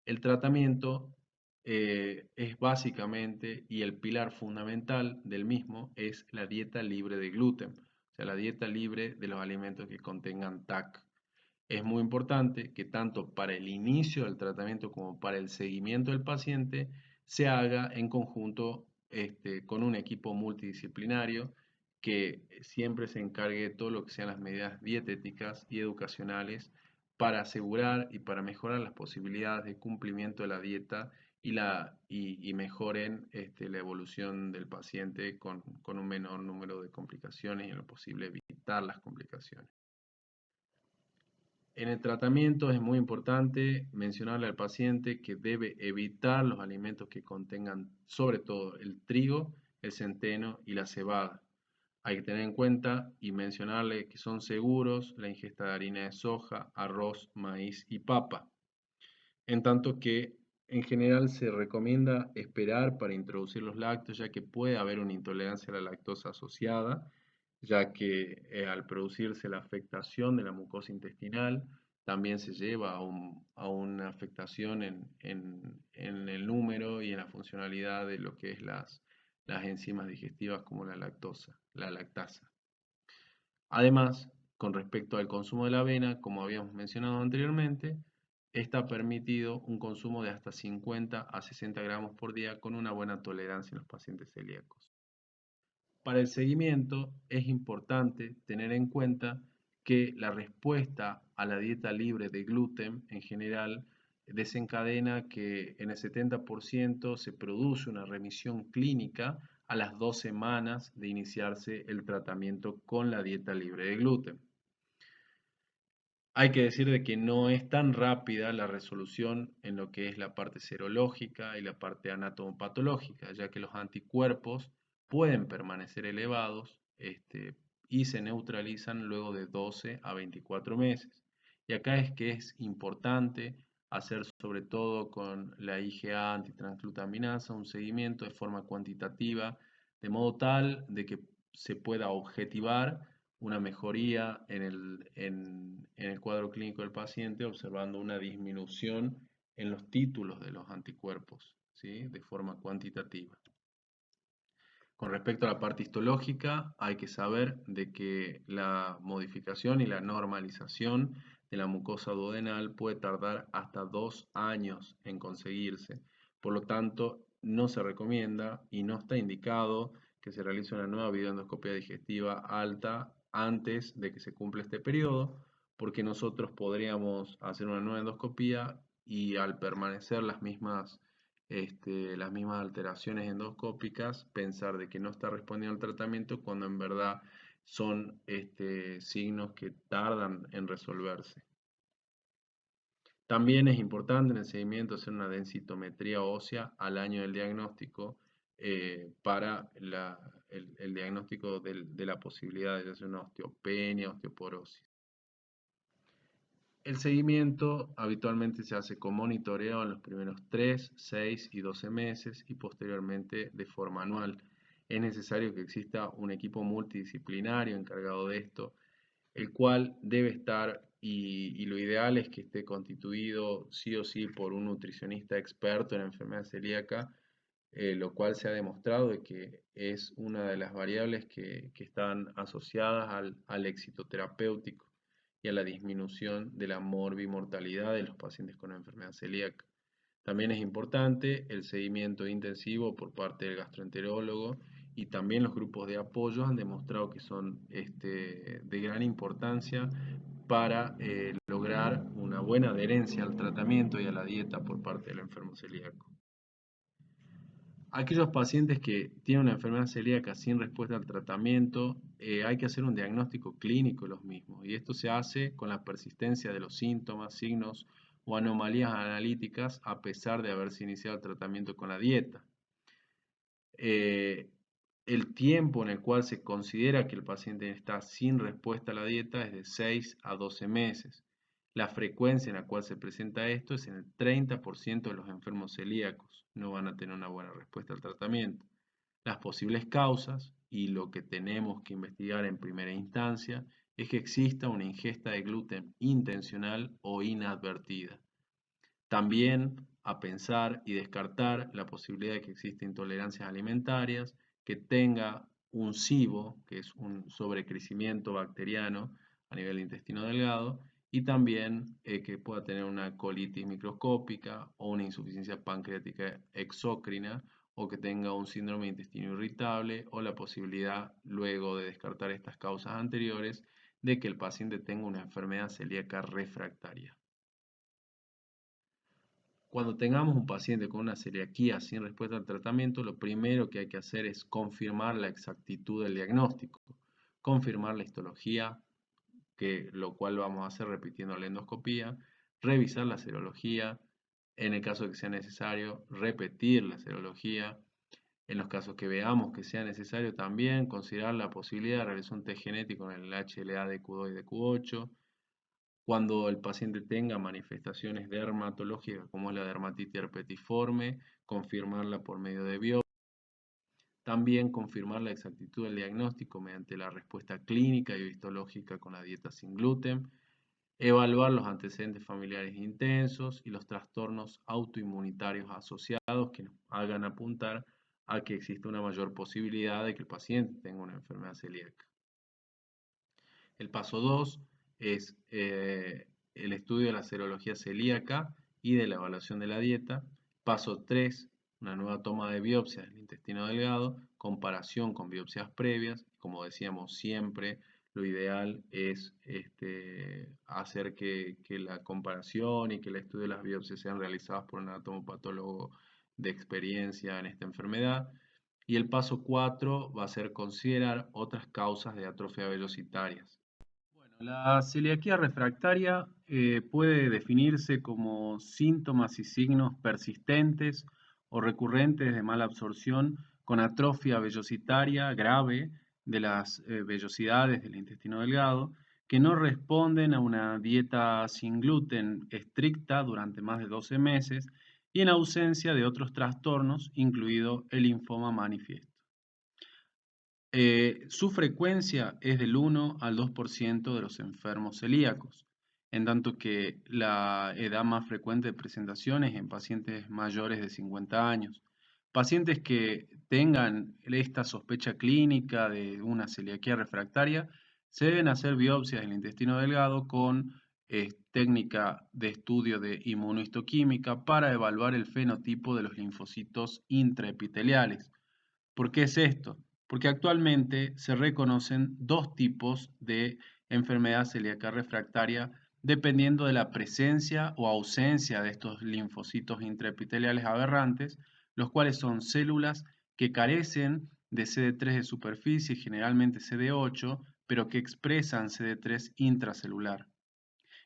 El tratamiento es básicamente, y el pilar fundamental del mismo es la dieta libre de gluten, o sea, la dieta libre de los alimentos que contengan TAC. Es muy importante que tanto para el inicio del tratamiento como para el seguimiento del paciente se haga en conjunto con un equipo multidisciplinario que siempre se encargue de todo lo que sean las medidas dietéticas y educacionales para asegurar y para mejorar las posibilidades de cumplimiento de la dieta y mejoren la evolución del paciente con un menor número de complicaciones y en lo posible evitar las complicaciones. En el tratamiento es muy importante mencionarle al paciente que debe evitar los alimentos que contengan sobre todo el trigo, el centeno y la cebada. Hay que tener en cuenta y mencionarle que son seguros la ingesta de harina de soja, arroz, maíz y papa. En tanto que en general se recomienda esperar para introducir los lácteos, ya que puede haber una intolerancia a la lactosa asociada, ya que al producirse la afectación de la mucosa intestinal, también se lleva a una afectación en el número y en la funcionalidad de lo que es las enzimas digestivas como la lactasa. Además, con respecto al consumo de la avena, como habíamos mencionado anteriormente, está permitido un consumo de hasta 50 a 60 gramos por día con una buena tolerancia en los pacientes celíacos. Para el seguimiento es importante tener en cuenta que la respuesta a la dieta libre de gluten en general desencadena que en el 70% se produce una remisión clínica a las 2 semanas de iniciarse el tratamiento con la dieta libre de gluten. Hay que decir de que no es tan rápida la resolución en lo que es la parte serológica y la parte anatomopatológica, ya que los anticuerpos pueden permanecer elevados y se neutralizan luego de 12 a 24 meses. Y acá es que es importante hacer sobre todo con la IgA antitransglutaminasa un seguimiento de forma cuantitativa, de modo tal de que se pueda objetivar una mejoría en el cuadro clínico del paciente, observando una disminución en los títulos de los anticuerpos, ¿sí? De forma cuantitativa. Con respecto a la parte histológica, hay que saber de que la modificación y la normalización de la mucosa duodenal puede tardar hasta 2 años en conseguirse. Por lo tanto, no se recomienda y no está indicado que se realice una nueva videoendoscopia digestiva alta antes de que se cumpla este periodo, porque nosotros podríamos hacer una nueva endoscopia y al permanecer las mismas alteraciones endoscópicas, pensar de que no está respondiendo al tratamiento cuando en verdad son signos que tardan en resolverse. También es importante en el seguimiento hacer una densitometría ósea al año del diagnóstico para el diagnóstico de la posibilidad de hacer una osteopenia, osteoporosis. El seguimiento habitualmente se hace con monitoreo en los primeros 3, 6 y 12 meses y posteriormente de forma anual. Es necesario que exista un equipo multidisciplinario encargado de esto, el cual debe estar, y lo ideal es que esté constituido sí o sí por un nutricionista experto en enfermedad celíaca, lo cual se ha demostrado de que es una de las variables que están asociadas al éxito terapéutico y a la disminución de la morbimortalidad de los pacientes con enfermedad celíaca. También es importante el seguimiento intensivo por parte del gastroenterólogo y también los grupos de apoyo han demostrado que son de gran importancia para lograr una buena adherencia al tratamiento y a la dieta por parte del enfermo celíaco. Aquellos pacientes que tienen una enfermedad celíaca sin respuesta al tratamiento, hay que hacer un diagnóstico clínico de los mismos. Y esto se hace con la persistencia de los síntomas, signos o anomalías analíticas a pesar de haberse iniciado el tratamiento con la dieta. El tiempo en el cual se considera que el paciente está sin respuesta a la dieta es de 6 a 12 meses. La frecuencia en la cual se presenta esto es en el 30% de los enfermos celíacos. No van a tener una buena respuesta al tratamiento. Las posibles causas y lo que tenemos que investigar en primera instancia es que exista una ingesta de gluten intencional o inadvertida. También a pensar y descartar la posibilidad de que existen intolerancias alimentarias, que tenga un SIBO, que es un sobrecrecimiento bacteriano a nivel intestino delgado, y también que pueda tener una colitis microscópica o una insuficiencia pancreática exócrina, o que tenga un síndrome de intestino irritable, o la posibilidad, luego de descartar estas causas anteriores, de que el paciente tenga una enfermedad celíaca refractaria. Cuando tengamos un paciente con una celiaquía sin respuesta al tratamiento, lo primero que hay que hacer es confirmar la exactitud del diagnóstico, confirmar la histología, lo cual vamos a hacer repitiendo la endoscopía, revisar la serología, en el caso de que sea necesario, repetir la serología, en los casos que veamos que sea necesario también considerar la posibilidad de realizar un test genético en el HLA de Q2 y de Q8. Cuando el paciente tenga manifestaciones dermatológicas como es la dermatitis herpetiforme, confirmarla por medio de biopsia. También confirmar la exactitud del diagnóstico mediante la respuesta clínica y histológica con la dieta sin gluten. Evaluar los antecedentes familiares intensos y los trastornos autoinmunitarios asociados que nos hagan apuntar a que existe una mayor posibilidad de que el paciente tenga una enfermedad celíaca. El paso 2 es el estudio de la serología celíaca y de la evaluación de la dieta. Paso 3, una nueva toma de biopsia del intestino delgado, comparación con biopsias previas. Como decíamos siempre, lo ideal es hacer que la comparación y que el estudio de las biopsias sean realizadas por un anatomopatólogo de experiencia en esta enfermedad. Y el paso 4 va a ser considerar otras causas de atrofia velocitarias. Bueno, la celiaquía refractaria puede definirse como síntomas y signos persistentes o recurrentes de mala absorción con atrofia vellositaria grave de las vellosidades del intestino delgado que no responden a una dieta sin gluten estricta durante más de 12 meses y en ausencia de otros trastornos, incluido el linfoma manifiesto. Su frecuencia es del 1 al 2% de los enfermos celíacos, en tanto que la edad más frecuente de presentación es en pacientes mayores de 50 años. Pacientes que tengan esta sospecha clínica de una celiaquía refractaria se deben hacer biopsias del intestino delgado con técnica de estudio de inmunohistoquímica para evaluar el fenotipo de los linfocitos intraepiteliales. ¿Por qué es esto? Porque actualmente se reconocen dos tipos de enfermedad celíaca refractaria dependiendo de la presencia o ausencia de estos linfocitos intraepiteliales aberrantes, los cuales son células que carecen de CD3 de superficie, generalmente CD8, pero que expresan CD3 intracelular.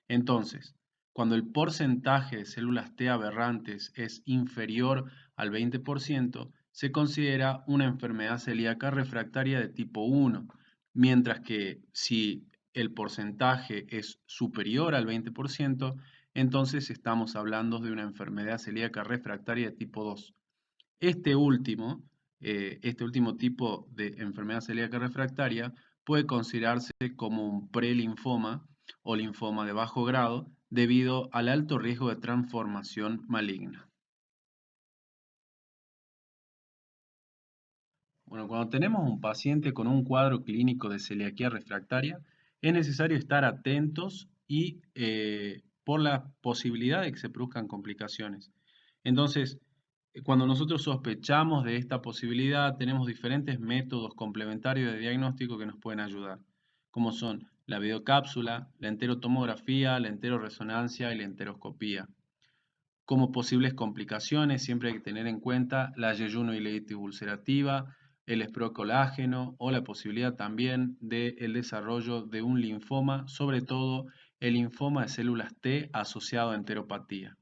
Entonces, cuando el porcentaje de células T aberrantes es inferior al 20%, se considera una enfermedad celíaca refractaria de tipo 1, mientras que si el porcentaje es superior al 20%, entonces estamos hablando de una enfermedad celíaca refractaria de tipo 2. Este último, este último tipo de enfermedad celíaca refractaria puede considerarse como un prelinfoma o linfoma de bajo grado debido al alto riesgo de transformación maligna. Bueno, cuando tenemos un paciente con un cuadro clínico de celiaquía refractaria, es necesario estar atentos y por la posibilidad de que se produzcan complicaciones. Entonces, cuando nosotros sospechamos de esta posibilidad, tenemos diferentes métodos complementarios de diagnóstico que nos pueden ayudar, como son la videocápsula, la enterotomografía, la enteroresonancia y la enteroscopía. Como posibles complicaciones, siempre hay que tener en cuenta la yeyunoileitis ulcerativa, el esprocolágeno o la posibilidad también del desarrollo de un linfoma, sobre todo el linfoma de células T asociado a enteropatía.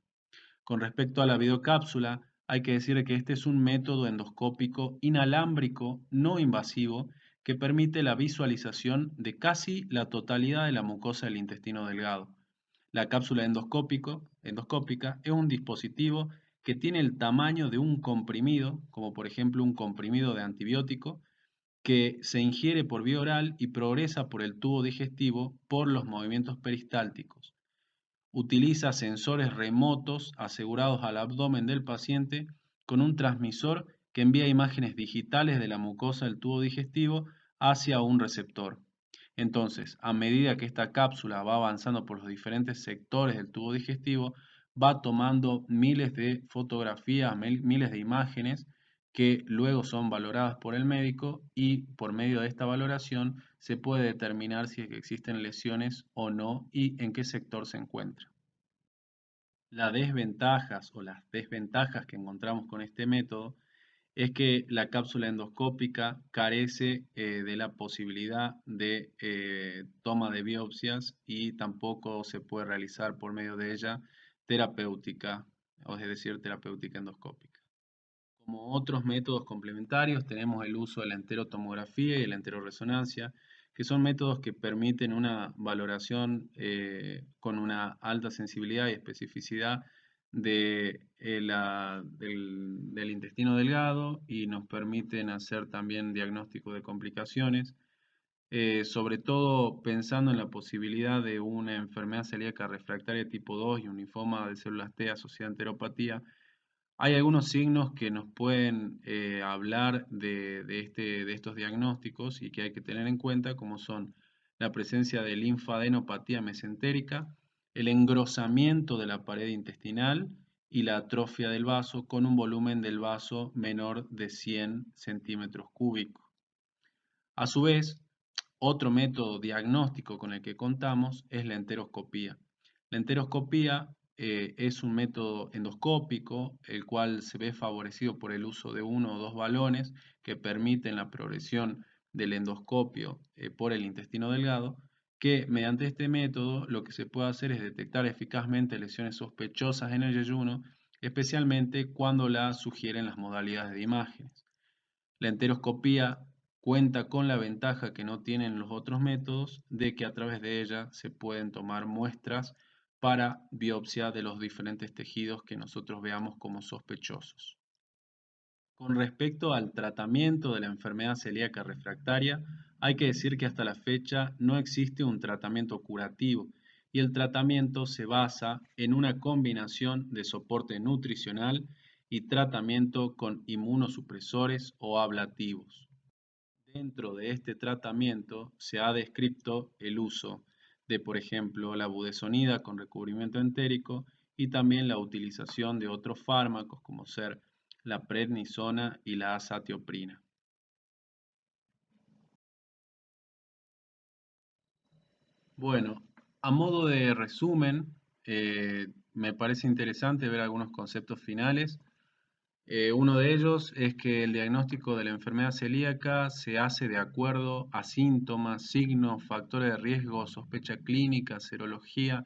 Con respecto a la videocápsula, hay que decir que este es un método endoscópico inalámbrico no invasivo que permite la visualización de casi la totalidad de la mucosa del intestino delgado. La cápsula endoscópica es un dispositivo que tiene el tamaño de un comprimido, como por ejemplo un comprimido de antibiótico, que se ingiere por vía oral y progresa por el tubo digestivo por los movimientos peristálticos. Utiliza sensores remotos asegurados al abdomen del paciente con un transmisor que envía imágenes digitales de la mucosa del tubo digestivo hacia un receptor. Entonces, a medida que esta cápsula va avanzando por los diferentes sectores del tubo digestivo, va tomando miles de fotografías, miles de imágenes que luego son valoradas por el médico y por medio de esta valoración se puede determinar si es que existen lesiones o no y en qué sector se encuentra. Las desventajas que encontramos con este método es que la cápsula endoscópica carece de la posibilidad de toma de biopsias y tampoco se puede realizar por medio de ella terapéutica, o es decir, terapéutica endoscópica. Como otros métodos complementarios tenemos el uso de la enterotomografía y la enteroresonancia, que son métodos que permiten una valoración con una alta sensibilidad y especificidad del intestino delgado y nos permiten hacer también diagnóstico de complicaciones, sobre todo pensando en la posibilidad de una enfermedad celíaca refractaria tipo 2 y un linfoma de células T asociada a enteropatía. Hay algunos signos que nos pueden hablar de estos diagnósticos y que hay que tener en cuenta, como son la presencia de linfadenopatía mesentérica, el engrosamiento de la pared intestinal y la atrofia del vaso con un volumen del vaso menor de 100 centímetros cúbicos. A su vez, otro método diagnóstico con el que contamos es la enteroscopía. La enteroscopía es un método endoscópico, el cual se ve favorecido por el uso de uno o dos balones que permiten la progresión del endoscopio por el intestino delgado, que mediante este método lo que se puede hacer es detectar eficazmente lesiones sospechosas en el yeyuno, especialmente cuando las sugieren las modalidades de imágenes. La enteroscopía cuenta con la ventaja que no tienen los otros métodos de que a través de ella se pueden tomar muestras para biopsia de los diferentes tejidos que nosotros veamos como sospechosos. Con respecto al tratamiento de la enfermedad celíaca refractaria, hay que decir que hasta la fecha no existe un tratamiento curativo y el tratamiento se basa en una combinación de soporte nutricional y tratamiento con inmunosupresores o ablativos. Dentro de este tratamiento se ha descrito el uso de, por ejemplo, la budesonida con recubrimiento entérico y también la utilización de otros fármacos como ser la prednisona y la azatioprina. Bueno, a modo de resumen, me parece interesante ver algunos conceptos finales. Uno de ellos es que el diagnóstico de la enfermedad celíaca se hace de acuerdo a síntomas, signos, factores de riesgo, sospecha clínica, serología,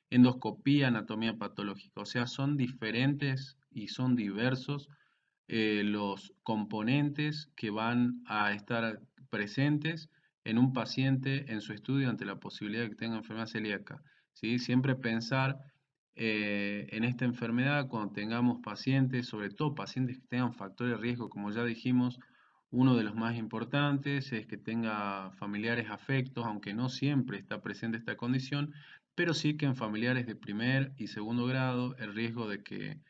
endoscopía, anatomía patológica. O sea, son diferentes y son diversos los componentes que van a estar presentes en un paciente en su estudio ante la posibilidad de que tenga enfermedad celíaca. ¿Sí? Siempre pensar en esta enfermedad cuando tengamos pacientes, sobre todo pacientes que tengan factores de riesgo, como ya dijimos, uno de los más importantes es que tenga familiares afectos, aunque no siempre está presente esta condición, pero sí que en familiares de primer y segundo grado el riesgo de que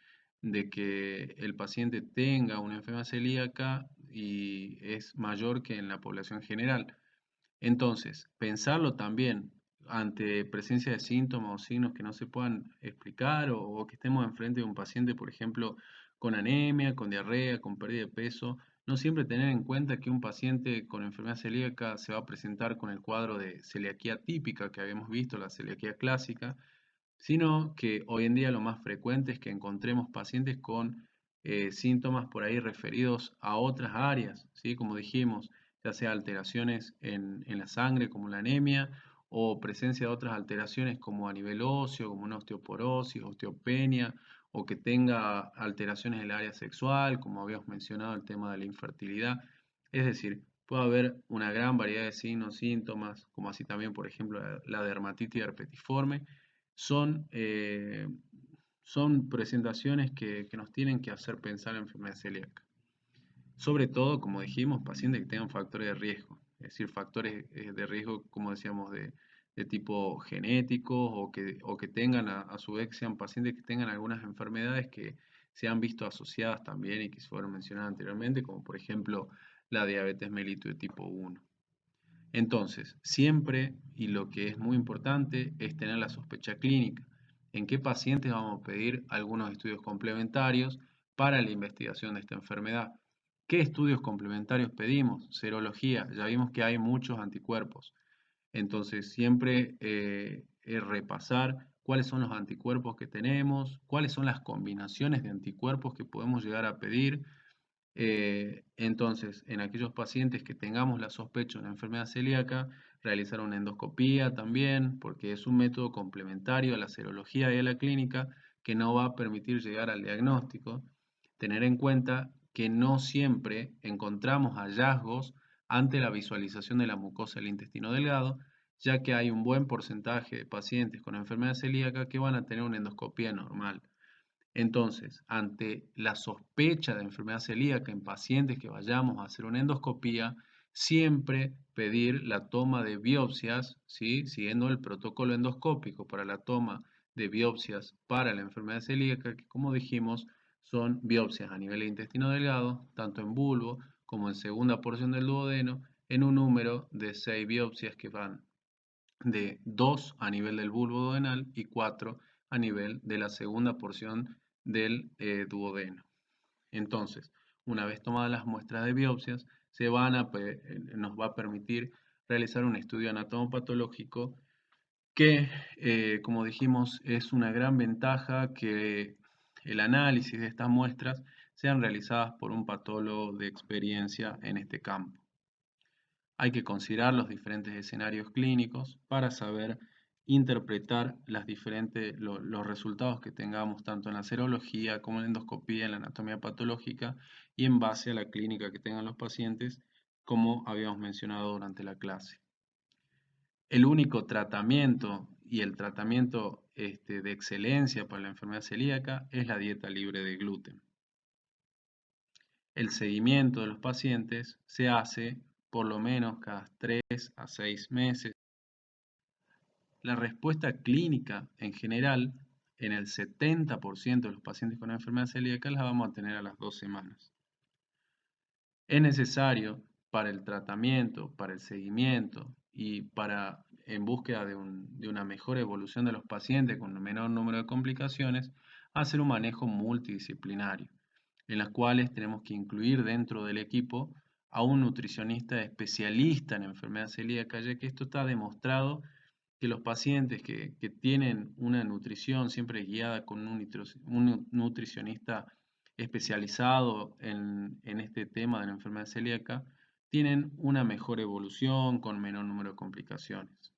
el paciente tenga una enfermedad celíaca y es mayor que en la población general. Entonces, pensarlo también ante presencia de síntomas o signos que no se puedan explicar o que estemos enfrente de un paciente, por ejemplo, con anemia, con diarrea, con pérdida de peso, no siempre tener en cuenta que un paciente con enfermedad celíaca se va a presentar con el cuadro de celiaquía típica que habíamos visto, la celiaquía clásica, sino que hoy en día lo más frecuente es que encontremos pacientes con síntomas por ahí referidos a otras áreas, ¿sí? Como dijimos, ya sea alteraciones en la sangre como la anemia o presencia de otras alteraciones como a nivel óseo, como una osteoporosis, osteopenia, o que tenga alteraciones en el área sexual, como habíamos mencionado el tema de la infertilidad. Es decir, puede haber una gran variedad de signos, síntomas, como así también, por ejemplo, la dermatitis herpetiforme, son presentaciones que nos tienen que hacer pensar en enfermedad celíaca. Sobre todo, como dijimos, pacientes que tengan factores de riesgo, es decir, factores de riesgo, como decíamos, de tipo genético o que tengan, a su vez, sean pacientes que tengan algunas enfermedades que se han visto asociadas también y que fueron mencionadas anteriormente, como por ejemplo la diabetes mellitus de tipo 1. Entonces, siempre, y lo que es muy importante, es tener la sospecha clínica. ¿En qué pacientes vamos a pedir algunos estudios complementarios para la investigación de esta enfermedad? ¿Qué estudios complementarios pedimos? Serología, ya vimos que hay muchos anticuerpos. Entonces, siempre es repasar cuáles son los anticuerpos que tenemos, cuáles son las combinaciones de anticuerpos que podemos llegar a pedir. Entonces, en aquellos pacientes que tengamos la sospecha de una enfermedad celíaca, realizar una endoscopía también, porque es un método complementario a la serología y a la clínica que no va a permitir llegar al diagnóstico. Tener en cuenta que no siempre encontramos hallazgos ante la visualización de la mucosa del intestino delgado, ya que hay un buen porcentaje de pacientes con enfermedad celíaca que van a tener una endoscopía normal. Entonces, ante la sospecha de enfermedad celíaca en pacientes que vayamos a hacer una endoscopía, siempre pedir la toma de biopsias, ¿sí? Siguiendo el protocolo endoscópico para la toma de biopsias para la enfermedad celíaca, que como dijimos, son biopsias a nivel de intestino delgado, tanto en bulbo como en segunda porción del duodeno, en un número de 6 biopsias que van de 2 a nivel del bulbo duodenal y 4 a nivel de la segunda porción del duodeno. Entonces, una vez tomadas las muestras de biopsias, nos va a permitir realizar un estudio anatomopatológico que, como dijimos, es una gran ventaja que el análisis de estas muestras sean realizadas por un patólogo de experiencia en este campo. Hay que considerar los diferentes escenarios clínicos para saber interpretar los resultados que tengamos tanto en la serología como en la endoscopía, en la anatomía patológica y en base a la clínica que tengan los pacientes, como habíamos mencionado durante la clase. El único tratamiento y el tratamiento de excelencia para la enfermedad celíaca es la dieta libre de gluten. El seguimiento de los pacientes se hace por lo menos cada 3 a 6 meses. La respuesta clínica en general, en el 70% de los pacientes con enfermedad celíaca, la vamos a tener a las 2 semanas. Es necesario para el tratamiento, para el seguimiento y en búsqueda de una mejor evolución de los pacientes con un menor número de complicaciones, hacer un manejo multidisciplinario, en las cuales tenemos que incluir dentro del equipo a un nutricionista especialista en enfermedad celíaca, ya que esto está demostrado que los pacientes que tienen una nutrición siempre guiada con un nutricionista especializado en este tema de la enfermedad celíaca, tienen una mejor evolución con menor número de complicaciones.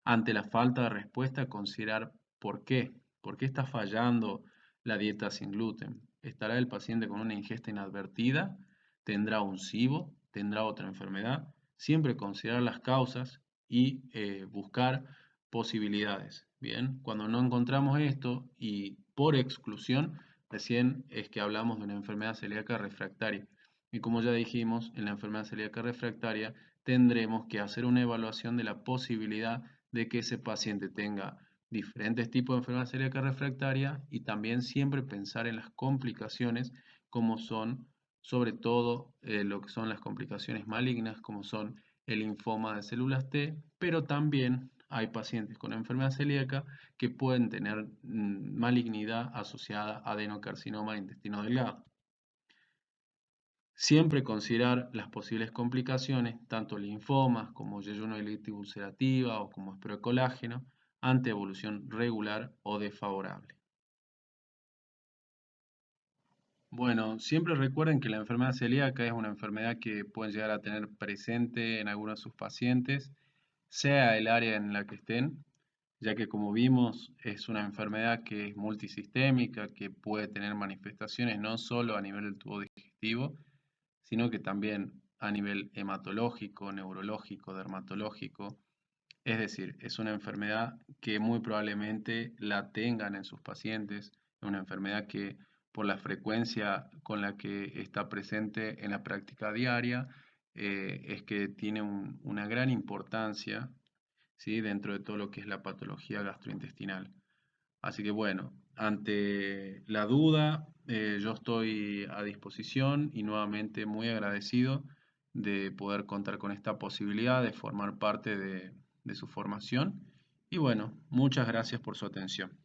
Ante la falta de respuesta, considerar por qué. ¿Por qué está fallando la dieta sin gluten? ¿Estará el paciente con una ingesta inadvertida? ¿Tendrá un SIBO? ¿Tendrá otra enfermedad? Siempre considerar las causas y buscar posibilidades. Bien, cuando no encontramos esto y por exclusión, recién es que hablamos de una enfermedad celíaca refractaria. Y como ya dijimos, en la enfermedad celíaca refractaria tendremos que hacer una evaluación de la posibilidad de que ese paciente tenga diferentes tipos de enfermedad celíaca refractaria y también siempre pensar en las complicaciones como son, sobre todo, lo que son las complicaciones malignas, como son el linfoma de células T, pero también hay pacientes con enfermedad celíaca que pueden tener malignidad asociada a adenocarcinoma de intestino delgado. Siempre considerar las posibles complicaciones, tanto linfomas como yeyunoelitis ulcerativa o como esperocolágeno, ante evolución regular o desfavorable. Bueno, siempre recuerden que la enfermedad celíaca es una enfermedad que pueden llegar a tener presente en algunos de sus pacientes, sea el área en la que estén, ya que como vimos es una enfermedad que es multisistémica, que puede tener manifestaciones no solo a nivel del tubo digestivo, sino que también a nivel hematológico, neurológico, dermatológico, Es decir, es una enfermedad que muy probablemente la tengan en sus pacientes, es una enfermedad que por la frecuencia con la que está presente en la práctica diaria, es que tiene una gran importancia, ¿sí? Dentro de todo lo que es la patología gastrointestinal. Así que bueno, ante la duda, yo estoy a disposición y nuevamente muy agradecido de poder contar con esta posibilidad de formar parte de su formación. Y bueno, muchas gracias por su atención.